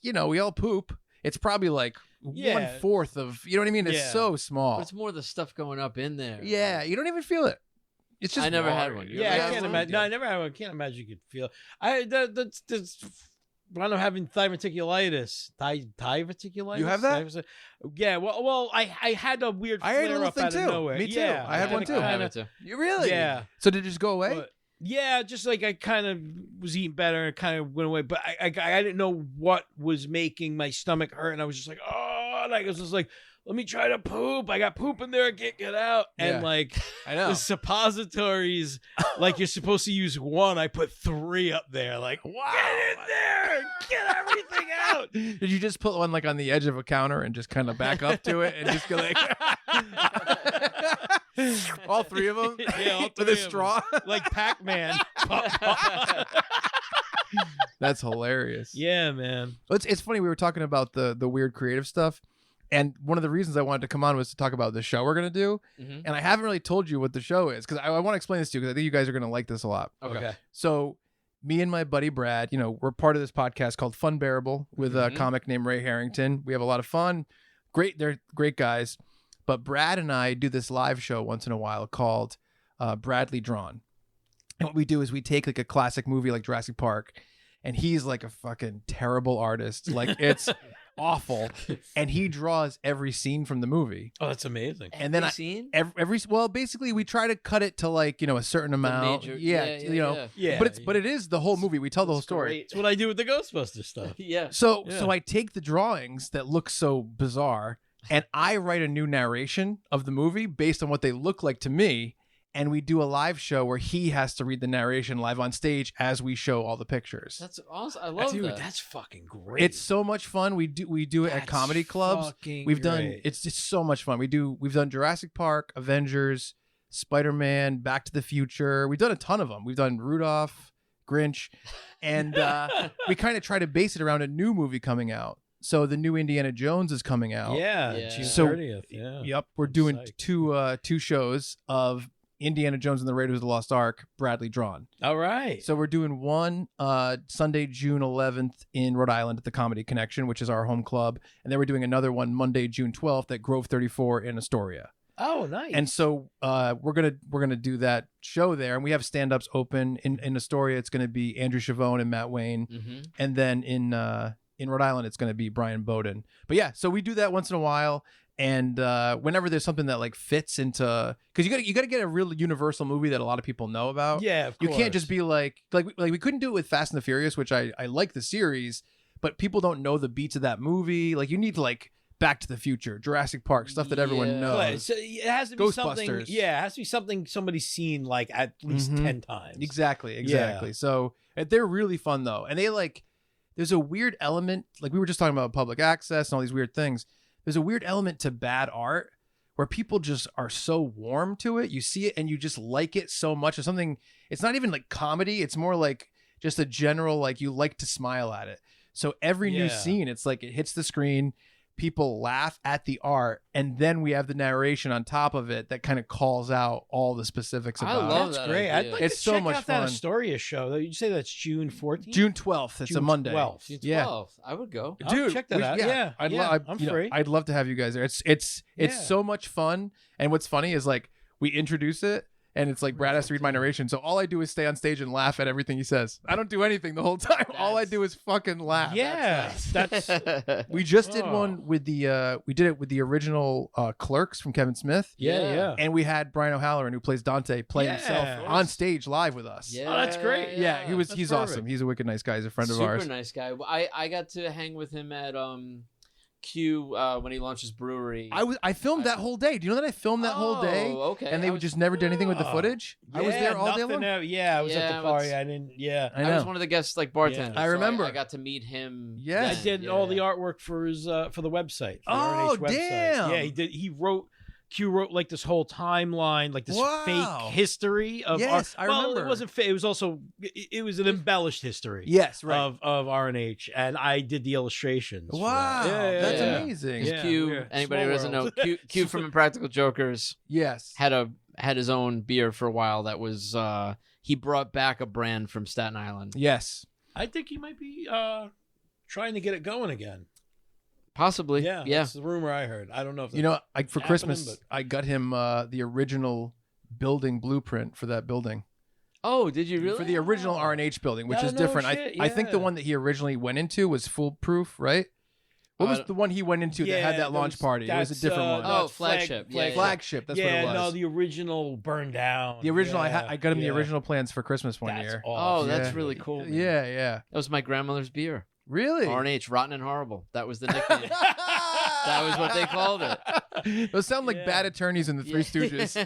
we all poop. It's probably like Yeah. 1/4 of. You know what I mean? It's Yeah. so But small. it's more the stuff going up in there. Yeah, you don't even feel it. It's just. I never had water. one. You Yeah, ever I had can't one? imagine. No, I never had one. I can't imagine you could feel. That's when I'm having diverticulitis. Diverticulitis. You have that? Yeah. Well, I had a weird I had a flare little up thing out of too. nowhere. Me too. Yeah, I had one too. I have Kinda, it too. You really? yeah. So did it just go away? But, yeah, just like I kind of was eating better and it kind of went away. But I didn't know what was making my stomach hurt. And I was just like, oh, and I was just like, let me try to poop. I got poop in there. I can't get out. And Yeah. like I know. the suppositories, like you're supposed to use one. I put 3 up there. Like, Wow. get in there. Get everything out. Did you just put one like on the edge of a counter and just kind of back up to it and just go like all 3 of them? Yeah, all With 3 a of 'em. straw? Like Pac-Man. That's hilarious. Yeah, man. It's funny. We were talking about the weird creative stuff. And one of the reasons I wanted to come on was to talk about the show we're going to do. Mhm. And I haven't really told you what the show is because I want to explain this to you because I think you guys are going to like this a lot. Okay. So me and my buddy Brad, we're part of this podcast called Funbearable with a Mhm. comic named Ray Harrington. We have a lot of fun. They're great guys. but Brad and I do this live show once in a while called Bradley Drawn. And what we do is we take like a classic movie like Jurassic Park, and he's like a fucking terrible artist. Like it's awful. And he draws every scene from the movie. Oh, that's amazing. And then well, basically we try to cut it to like, a certain amount. Yeah. But it is the whole movie. We tell the whole story. It's what I do with the Ghostbusters stuff. Yeah. So I take the drawings that look so bizarre and I write a new narration of the movie based on what they look like to me. And we do a live show where he has to read the narration live on stage as we show all the pictures. That's awesome. I love Dude, that. that's fucking great. It's so much fun. We do it at comedy clubs. We've done it's just so much fun. We've done Jurassic Park, Avengers, Spider-Man, Back to the Future. We've done a ton of them. We've done Rudolph, Grinch, and we kind of try to base it around a new movie coming out. So the new Indiana Jones is coming out. Yeah. June So 30th. Yeah. Yep, we're doing two shows of Indiana Jones and the Raiders of the Lost Ark, Bradley Drawn. All right. So we're doing one Sunday, June 11th in Rhode Island at the Comedy Connection, which is our home club. And then we're doing another one Monday, June 12th at Grove 34 in Astoria. Oh, nice. And so we're gonna do that show there. And we have stand-ups open. In Astoria, it's going to be Andrew Chavone and Matt Wayne. Mm-hmm. And then in Rhode Island, it's going to be Brian Bowden. But yeah, so we do that once in a while. And whenever there's something that like fits into, because you got to get a real universal movie that a lot of people know about. Yeah, of course. You can't just be like we couldn't do it with Fast and the Furious, which I like the series, but people don't know the beats of that movie. Like you need like Back to the Future, Jurassic Park, stuff that everyone knows. Right. So it has to be something. Yeah, it has to be something somebody's seen like at least 10 times. Exactly. Yeah. So they're really fun though, and they like. There's a weird element, like we were just talking about public access and all these weird things. There's a weird element to bad art where people just are so warm to it. You see it and you just like it so much. Or something. It's not even like comedy. It's more like just a general, like you like to smile at it. So every new scene, it's like it hits the screen. People laugh at the art, and then we have the narration on top of it that kind of calls out all the specifics about it. I love That's that great. idea. I'd like It's to so check much out that fun. Astoria show. You say that's June 14th? June 12th. It's June a Monday. 12th. June 12th. Yeah. I would go. Dude, check that out. Yeah, I'm free. I'd love to have you guys there. It's so much fun. And what's funny is like we introduce it, and it's like Brad has to read my narration. So all I do is stay on stage and laugh at everything he says. I don't do anything the whole time. All I do is fucking laugh. Yeah, that's We just did one with we did it with the original Clerks from Kevin Smith. yeah. And we had Brian O'Halloran, who plays Dante, play Yeah. himself on stage live with us. Yeah. Oh, that's great. Yeah, he's perfect. awesome. He's a wicked nice guy. He's a friend of ours. Super nice guy. I got to hang with him at Q when he launched his brewery. I filmed that whole day. Do you know that I filmed that whole day? Okay. And they would just never did anything with the footage. I was there all day long. I was at the party. I didn't. Yeah, I was know. one of the guests, like bartenders. I remember. I got to meet him. Yes. I did all the artwork for his for the website. For the Oh, RNH website. damn. Yeah, he did. Q wrote like this whole timeline, like this Wow. fake history of. Yes, I remember. It wasn't fake. It was also it was an embellished history. Yes, right. Of RNH, and I did the illustrations. for Wow, that. that's yeah. amazing. Yeah. Q. we're- Anybody small who doesn't know, world. Q from Impractical Jokers Yes. had his own beer for a while. That was he brought back a brand from Staten Island. Yes. I think he might be trying to get it going again. Possibly. Yeah, that's the rumor I heard. I don't know if You know, for happening, Christmas, but- I got him the original building blueprint for that building. Oh, did you really? For the original RNH building, which No, is no different. shit, I think the yeah. one that he originally went into was foolproof, right? What was the one he went into that had that launch party? It was a different one. Oh, Flagship. Yeah. Flagship. That's what it was. No, the original burned down. The original. Yeah, I got him the yeah. original plans for Christmas one That's year. awesome. Oh, that's Yeah. really cool. man. Yeah. That was my grandmother's beer. Really? RNH, Rotten and Horrible. That was the nickname. That was what they called it. Those sound like Yeah. bad attorneys in the Three Stooges.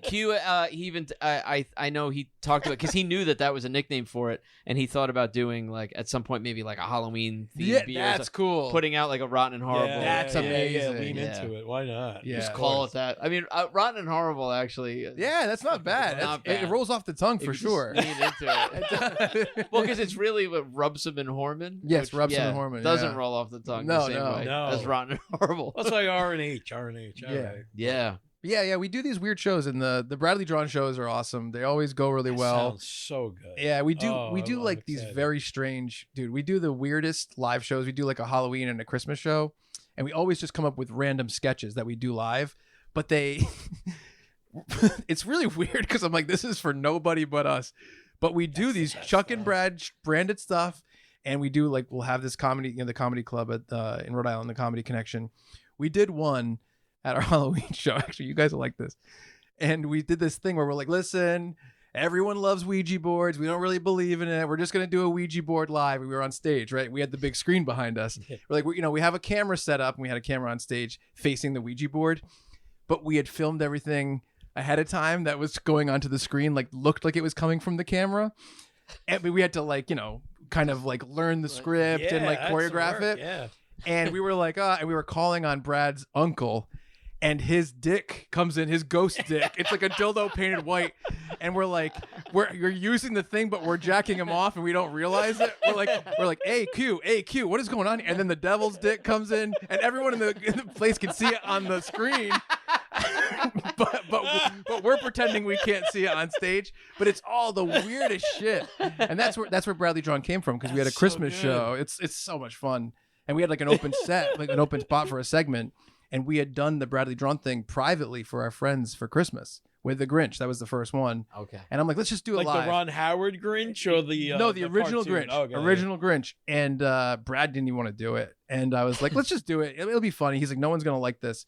Q, he even I know he talked about, because he knew that was a nickname for it, and he thought about doing like at some point maybe like a Halloween themed beer, that's cool. putting out like a Rotten and Horrible. That's amazing. Lean Yeah. into it. Why not? Yeah. Just of call it that. I mean, Rotten and Horrible actually. Yeah, that's not bad. Not It bad. rolls off the tongue for If you sure. just lean into it. Well, because it's really what Rubsum and Horman. Yes, which, Rubsum and Horman, doesn't yeah. roll off the tongue No, the same no. way No. as Rotten and Horrible. That's like RNH. All Yeah. right. Yeah. Yeah, we do these weird shows, and the Bradley Drawn shows are awesome. They always go really well. Sounds so good. Yeah, we do I'm like these excited. very strange, dude. We do the weirdest live shows. We do like a Halloween and a Christmas show, and we always just come up with random sketches that we do live. But they, it's really weird because I'm like, this is for nobody but us. But we do these Chuck and Brad branded stuff, and we do like we'll have this comedy, the comedy club at in Rhode Island, the Comedy Connection. We did one at our Halloween show. Actually, you guys will like this. And we did this thing where we're like, listen, everyone loves Ouija boards. We don't really believe in it. We're just going to do a Ouija board live. We were on stage, right? We had the big screen behind us. We're like, we have a camera set up, and we had a camera on stage facing the Ouija board. But we had filmed everything ahead of time that was going onto the screen, like looked like it was coming from the camera. And we had to like, kind of like learn the script and like choreograph it. Yeah. And we were like, and we were calling on Brad's uncle, and his dick comes in, his ghost dick. It's like a dildo painted white. And we're like, you're using the thing, but we're jacking him off and we don't realize it. We're like, hey Q, what is going on? And then the devil's dick comes in, and everyone in the place can see it on the screen. but we're pretending we can't see it on stage. But it's all the weirdest shit. And that's where Bradley Drawn came from, because we had a Christmas show. It's so much fun. And we had like an open set, like an open spot for a segment. And we had done the Bradley Drawn thing privately for our friends for Christmas with the Grinch. That was the first one. Okay. And I'm like, let's just do it Like live. the Ron Howard Grinch or the the original cartoon? Grinch. Okay, original Grinch. And Brad didn't even want to do it. And I was like, let's just do it. It'll be funny. He's like, no one's going to like this.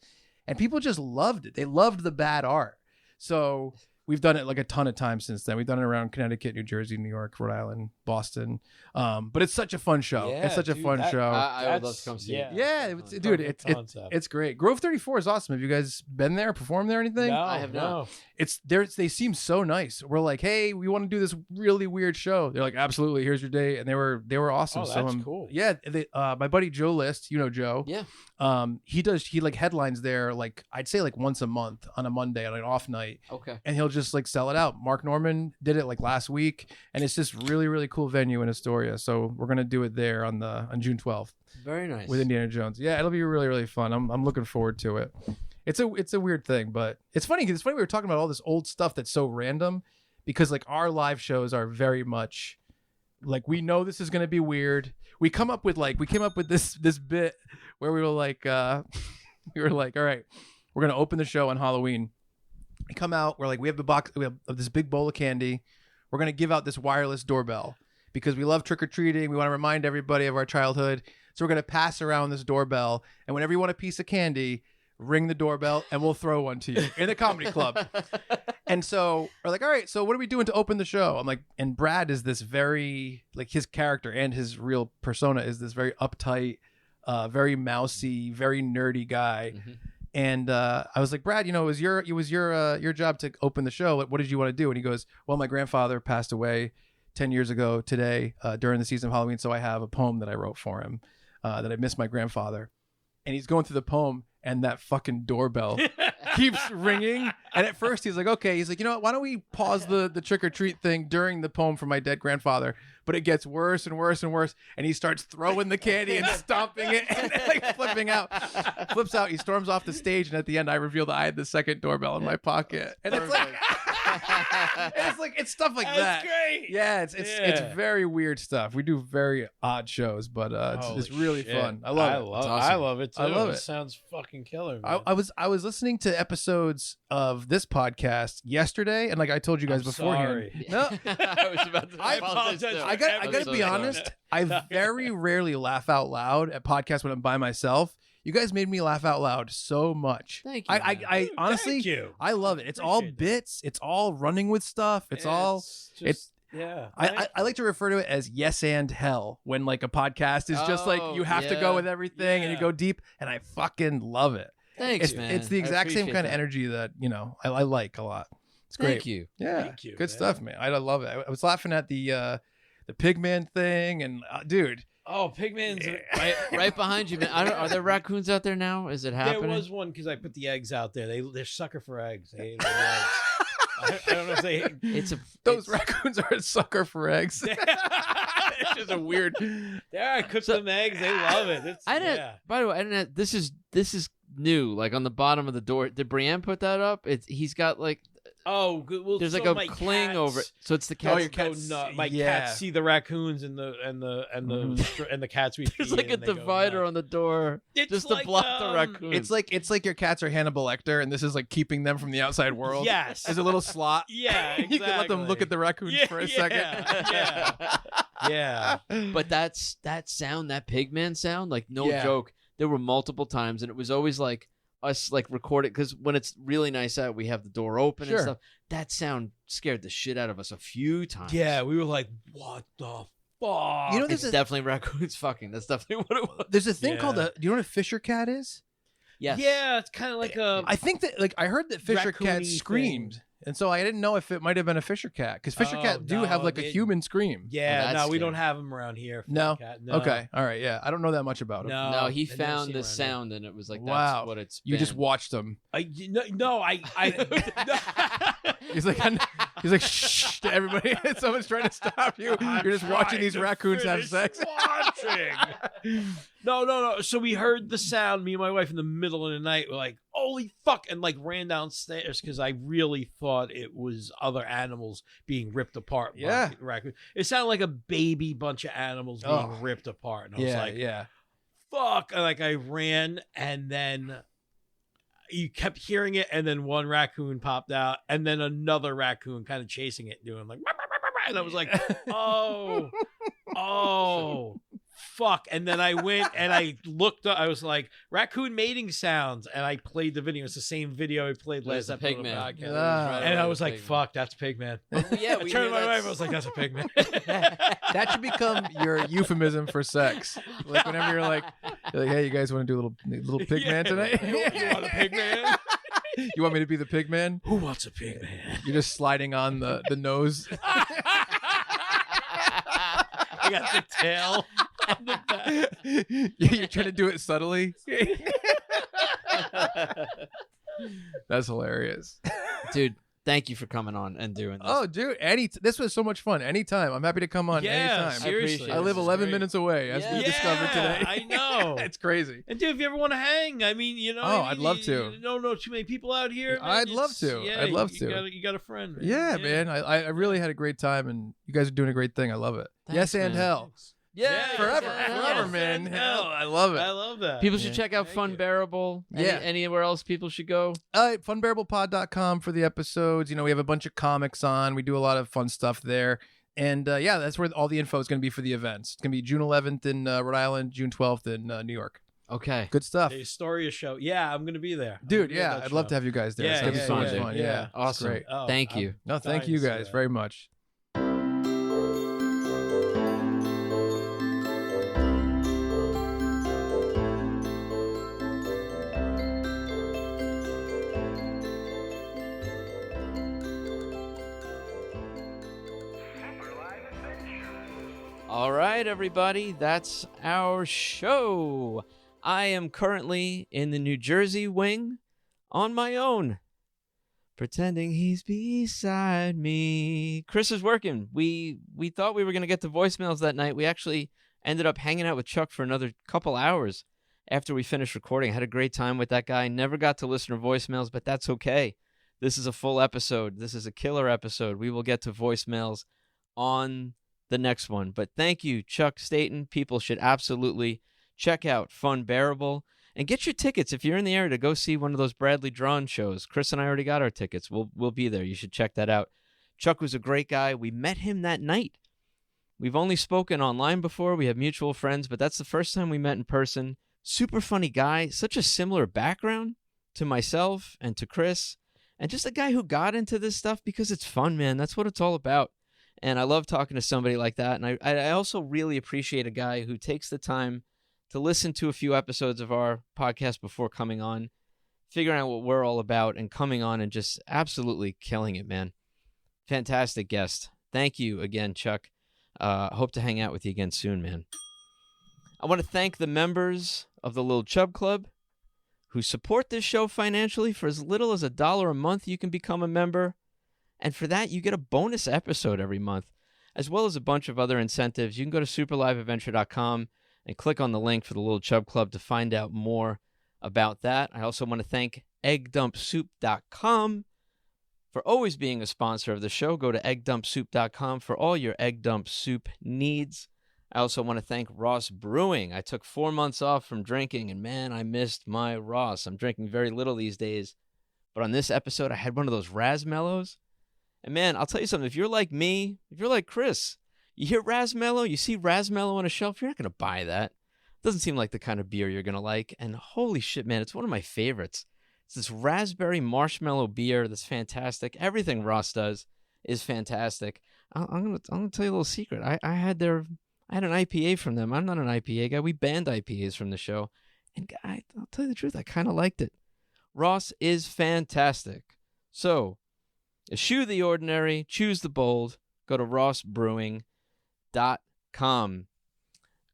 And people just loved it. They loved the bad art. So we've done it like a ton of times since then. We've done it around Connecticut, New Jersey, New York, Rhode Island, Boston. But it's such a fun show. Yeah, it's such a dude, fun show. I would love to come see yeah. it. Yeah, dude, it's great. Grove 34 is awesome. Have you guys been there, performed there, or anything? No, I have not. It's there. They seem so nice. We're like, hey, we want to do this really weird show. They're like, absolutely. Here's your day, and they were awesome. Oh, that's cool. Yeah, my buddy Joe List, Joe. Yeah. He like headlines there, like I'd say like once a month on a Monday on an off night, Okay. and he'll just like sell it out. Mark Norman did it like last week, and it's just really really cool venue in Astoria. So we're gonna do it there on June 12th Very nice. with Indiana Jones. Yeah, it'll be really really fun. I'm looking forward to it. It's a weird thing, but it's funny because we were talking about all this old stuff that's so random, because like our live shows are very much like, we know this is gonna be weird. We came up with this bit where we were like, all right, we're gonna open the show on Halloween. We come out, we're like, we have this big bowl of candy. We're gonna give out this wireless doorbell because we love trick or treating. We want to remind everybody of our childhood. So we're gonna pass around this doorbell, and whenever you want a piece of candy, ring the doorbell and we'll throw one to you in the comedy club. And so we're like, all right, so what are we doing to open the show? I'm like, and Brad is this very, like, his character and his real persona is this very uptight, very mousy, very nerdy guy. Mm-hmm. And I was like, Brad, it was your job to open the show. What did you want to do? And he goes, well, my grandfather passed away 10 years ago today during the season of Halloween. So I have a poem that I wrote for him that I miss my grandfather. And he's going through the poem, and that fucking doorbell keeps ringing. And at first he's like, okay. He's like, you know what? Why don't we pause the trick or treat thing during the poem for my dead grandfather? But it gets worse and worse and worse. And he starts throwing the candy and stomping it and like flipping out. Flips out. He storms off the stage. And at the end, I reveal that I had the second doorbell in my pocket. And it's like, it's stuff like that. That's great. Yeah, it's very weird stuff. We do very odd shows, but it's really shit. fun. I love it. awesome. I love it too. I love it. Sounds fucking killer. Man. I was listening to episodes of this podcast yesterday, and like I told you guys I'm beforehand. sorry. No, I was about to I apologize. apologize. too. I got I'm to so be sorry. honest. I very rarely laugh out loud at podcasts when I'm by myself. You guys made me laugh out loud so much. Thank you. I Dude, honestly, thank you. I love it. It's all Appreciate that. bits. It's all running with stuff. It's all. Just, yeah. I like to refer to it as yes and hell, when like a podcast is just like you have to yeah. go with everything and you Yeah. go deep, and I fucking love it. Thanks, It's, man. it's the I exact same appreciate kind of that. energy that I like a lot. It's great. Thank you. Yeah, Thank you, good man. stuff, man. I love it. I was laughing at the Pigman thing, and dude, Oh, Pigman's. Right behind you, man. Are there raccoons out there now? Is it happening? There was one because I put the eggs out there. They're sucker for eggs. They ate all the eggs. I don't know if they. It's a those it's- raccoons are a sucker for eggs. It's just a weird. Yeah, I cooked them eggs. They love it. It's, I didn't. Yeah. By the way, I didn't. This is new, like on the bottom of the door. Did Brienne put that up? He's got like Oh, good. Well, there's so like a my cling cats, over it. So it's the cats. your cats- My yeah. cats see the raccoons and the cats we There's feed, like a and they go divider nuts. on the door It's just like, to block the raccoon. It's like your cats are Hannibal Lecter, and this is like keeping them from the outside world. Yes. There's a little slot. Yeah, exactly. You can let them look at the raccoons for a second. Yeah. But that sound, that pigman sound, like no Yeah. joke. There were multiple times, and it was always like us like recording because when it's really nice out, we have the door open Sure. and stuff. That sound scared the shit out of us a few times. Yeah, we were like, what the fuck? You know, It's there's a, definitely raccoons fucking. That's definitely what it was. there's a thing Yeah. called do you know what a Fisher cat is? Yes. Yeah, it's kind of like a. I think that like I heard that Fisher cat Raccoon-y screamed, thing. and so I didn't know if it might have been a Fisher cat because Fisher Oh, cat do no, have like a they- human scream. Yeah, that's no, we scary. don't have them around here. No? Cat. Okay, all right, yeah, I don't know that much about him. No, No, he I've never found seen the around here. sound, and it was like, that's Wow. what it's You just been. watched him. No, I He's like shh to everybody. Someone's trying to stop you. You're just watching these raccoons have sex. Watching. No. So we heard the sound. Me and my wife in the middle of the night were like, "Holy fuck!" and like ran downstairs because I really thought it was other animals being ripped apart. by Yeah. raccoon. It sounded like a baby bunch of animals being Oh. ripped apart, and I was Yeah, like, yeah. fuck. And like I ran, and then you kept hearing it, and then one raccoon popped out, and then another raccoon kind of chasing it, doing like, "Rah, rah, rah, rah," and I was like, oh, fuck. And then I went and I looked up, I was like, raccoon mating sounds, and I played the video. It's the same video I played There's last the episode of the Pigman. podcast. Ah. And I was like, fuck, that's Pigman. Yeah, I we turned hear to my that wife, I was like, that's a Pigman. That should become your euphemism for sex. Like whenever you're like, hey, you guys want to do a little pig man tonight? You want a Pigman? You want me to be the pig man? Who wants a Pigman? You're just sliding on the nose. I got the tail. And the back. You're trying to do it subtly. That's hilarious. Dude, thank you for coming on and doing this. Oh, dude, this was so much fun. Anytime. I'm happy to come on Yeah, anytime. seriously. I live This is 11 great. minutes away, as we Yeah. discovered today. I know. It's crazy. And dude, if you ever want to hang, I mean, you know, Oh, I'd love to. You don't know too many people out here. Man. I'd love It's- to. Yeah, I'd love you to. You got a friend. Man. Yeah, man. I really had a great time, and you guys are doing a great thing. I love it. Thanks, yes, and man. hell. Yeah, Forever, yeah, forever, yes, man. and Hell, hell. I love it. I love that. People should Yeah. check out Thank you. Funbearable. Yeah. Anywhere else people should go? Funbearablepod.com for the episodes. You know, we have a bunch of comics on. We do a lot of fun stuff there. And yeah, that's where all the info is going to be for the events. It's going to be June 11th in Rhode Island, June 12th in New York. Okay. Good stuff. The Astoria show. Yeah, I'm gonna be there. I'm Dude, gonna be at yeah, that I'd love show. to have you guys there. Yeah, It's going to yeah, be so much yeah, fun. yeah. Yeah. It's Awesome. great. Oh, Thank I'm you. No, thank dying you to see guys that. very much. All right, everybody, that's our show. I am currently in the New Jersey wing on my own, pretending he's beside me. Chris is working. We thought we were going to get to voicemails that night. We actually ended up hanging out with Chuck for another couple hours after we finished recording. I had a great time with that guy. Never got to listen to voicemails, but that's okay. This is a full episode. This is a killer episode. We will get to voicemails on the next one. But thank you, Chuck Staton. People should absolutely check out Funbearable and get your tickets if you're in the area to go see one of those Bradley Drawn shows. Chris and I already got our tickets. We'll be there. You should check that out. Chuck was a great guy. We met him that night. We've only spoken online before. We have mutual friends, but that's the first time we met in person. Super funny guy. Such a similar background to myself and to Chris. And just a guy who got into this stuff because it's fun, man. That's what it's all about. And I love talking to somebody like that. And I also really appreciate a guy who takes the time to listen to a few episodes of our podcast before coming on, figuring out what we're all about, and coming on and just absolutely killing it, man. Fantastic guest. Thank you again, Chuck. Hope to hang out with you again soon, man. I want to thank the members of the Little Chub Club who support this show financially. For as little as $1 a month, you can become a member. And for that, you get a bonus episode every month, as well as a bunch of other incentives. You can go to superliveadventure.com and click on the link for the Little Chub Club to find out more about that. I also want to thank eggdumpsoup.com for always being a sponsor of the show. Go to eggdumpsoup.com for all your egg dump soup needs. I also want to thank Ross Brewing. I took 4 months off from drinking, and man, I missed my Ross. I'm drinking very little these days. But on this episode, I had one of those Razmellows. And man, I'll tell you something. If you're like me, if you're like Chris, you hear Razmello, you see Razmello on a shelf, you're not going to buy that. It doesn't seem like the kind of beer you're going to like. And holy shit, man, it's one of my favorites. It's this raspberry marshmallow beer that's fantastic. Everything Ross does is fantastic. I'm gonna tell you a little secret. I had an IPA from them. I'm not an IPA guy. We banned IPAs from the show. And I'll tell you the truth, I kind of liked it. Ross is fantastic. So, eschew the ordinary, choose the bold, go to rossbrewing.com.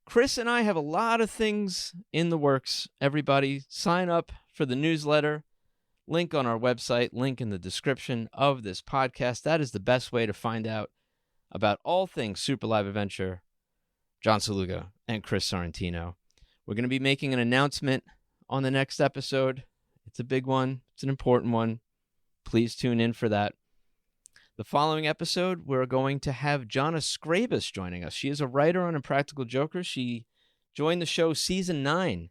Chris and I have a lot of things in the works. Everybody, sign up for the newsletter. Link on our website, link in the description of this podcast. That is the best way to find out about all things Super Live Adventure, John Saluga and Chris Sorrentino. We're going to be making an announcement on the next episode. It's a big one. It's an important one. Please tune in for that. The following episode, we're going to have Jonna Scrabus joining us. She is a writer on Impractical Jokers. She joined the show season 9.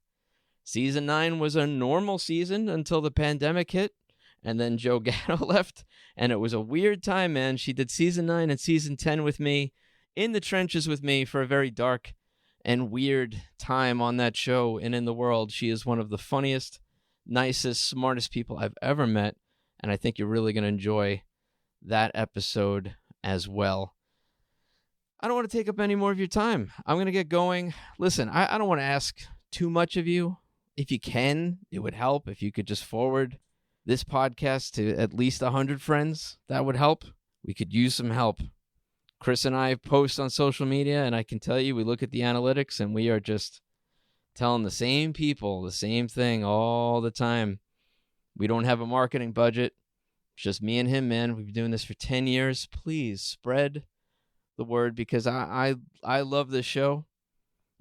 Season 9 was a normal season until the pandemic hit, and then Joe Gatto left, and it was a weird time, man. She did season 9 and season 10 with me, in the trenches with me for a very dark and weird time on that show and in the world. She is one of the funniest, nicest, smartest people I've ever met, and I think you're really going to enjoy that episode as well. I don't want to take up any more of your time. I'm going to get going. Listen, I don't want to ask too much of you. If you can, it would help if you could just forward this podcast to at least 100 friends. That would help. We could use some help. Chris and I post on social media, and I can tell you, we look at the analytics, and we are just telling the same people the same thing all the time. We don't have a marketing budget. It's just me and him, man. We've been doing this for 10 years. Please spread the word, because I love this show.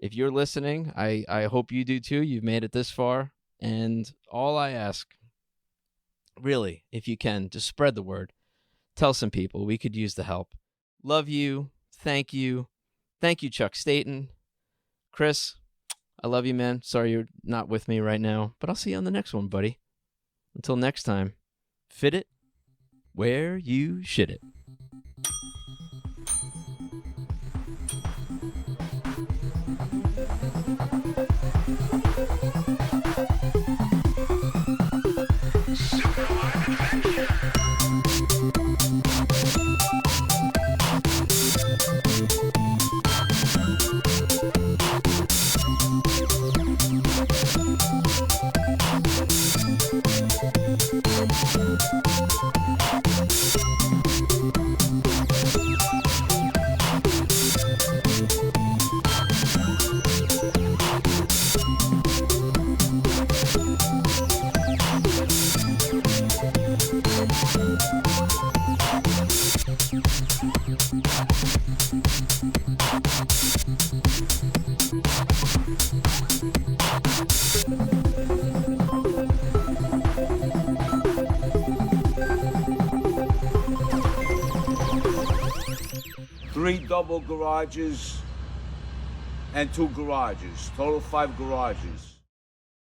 If you're listening, I hope you do too. You've made it this far. And all I ask, really, if you can, just spread the word. Tell some people. We could use the help. Love you. Thank you. Thank you, Chuck Staton. Chris, I love you, man. Sorry you're not with me right now, but I'll see you on the next one, buddy. Until next time, fit it where you shit it. Three double garages and 2 garages. Total 5 garages.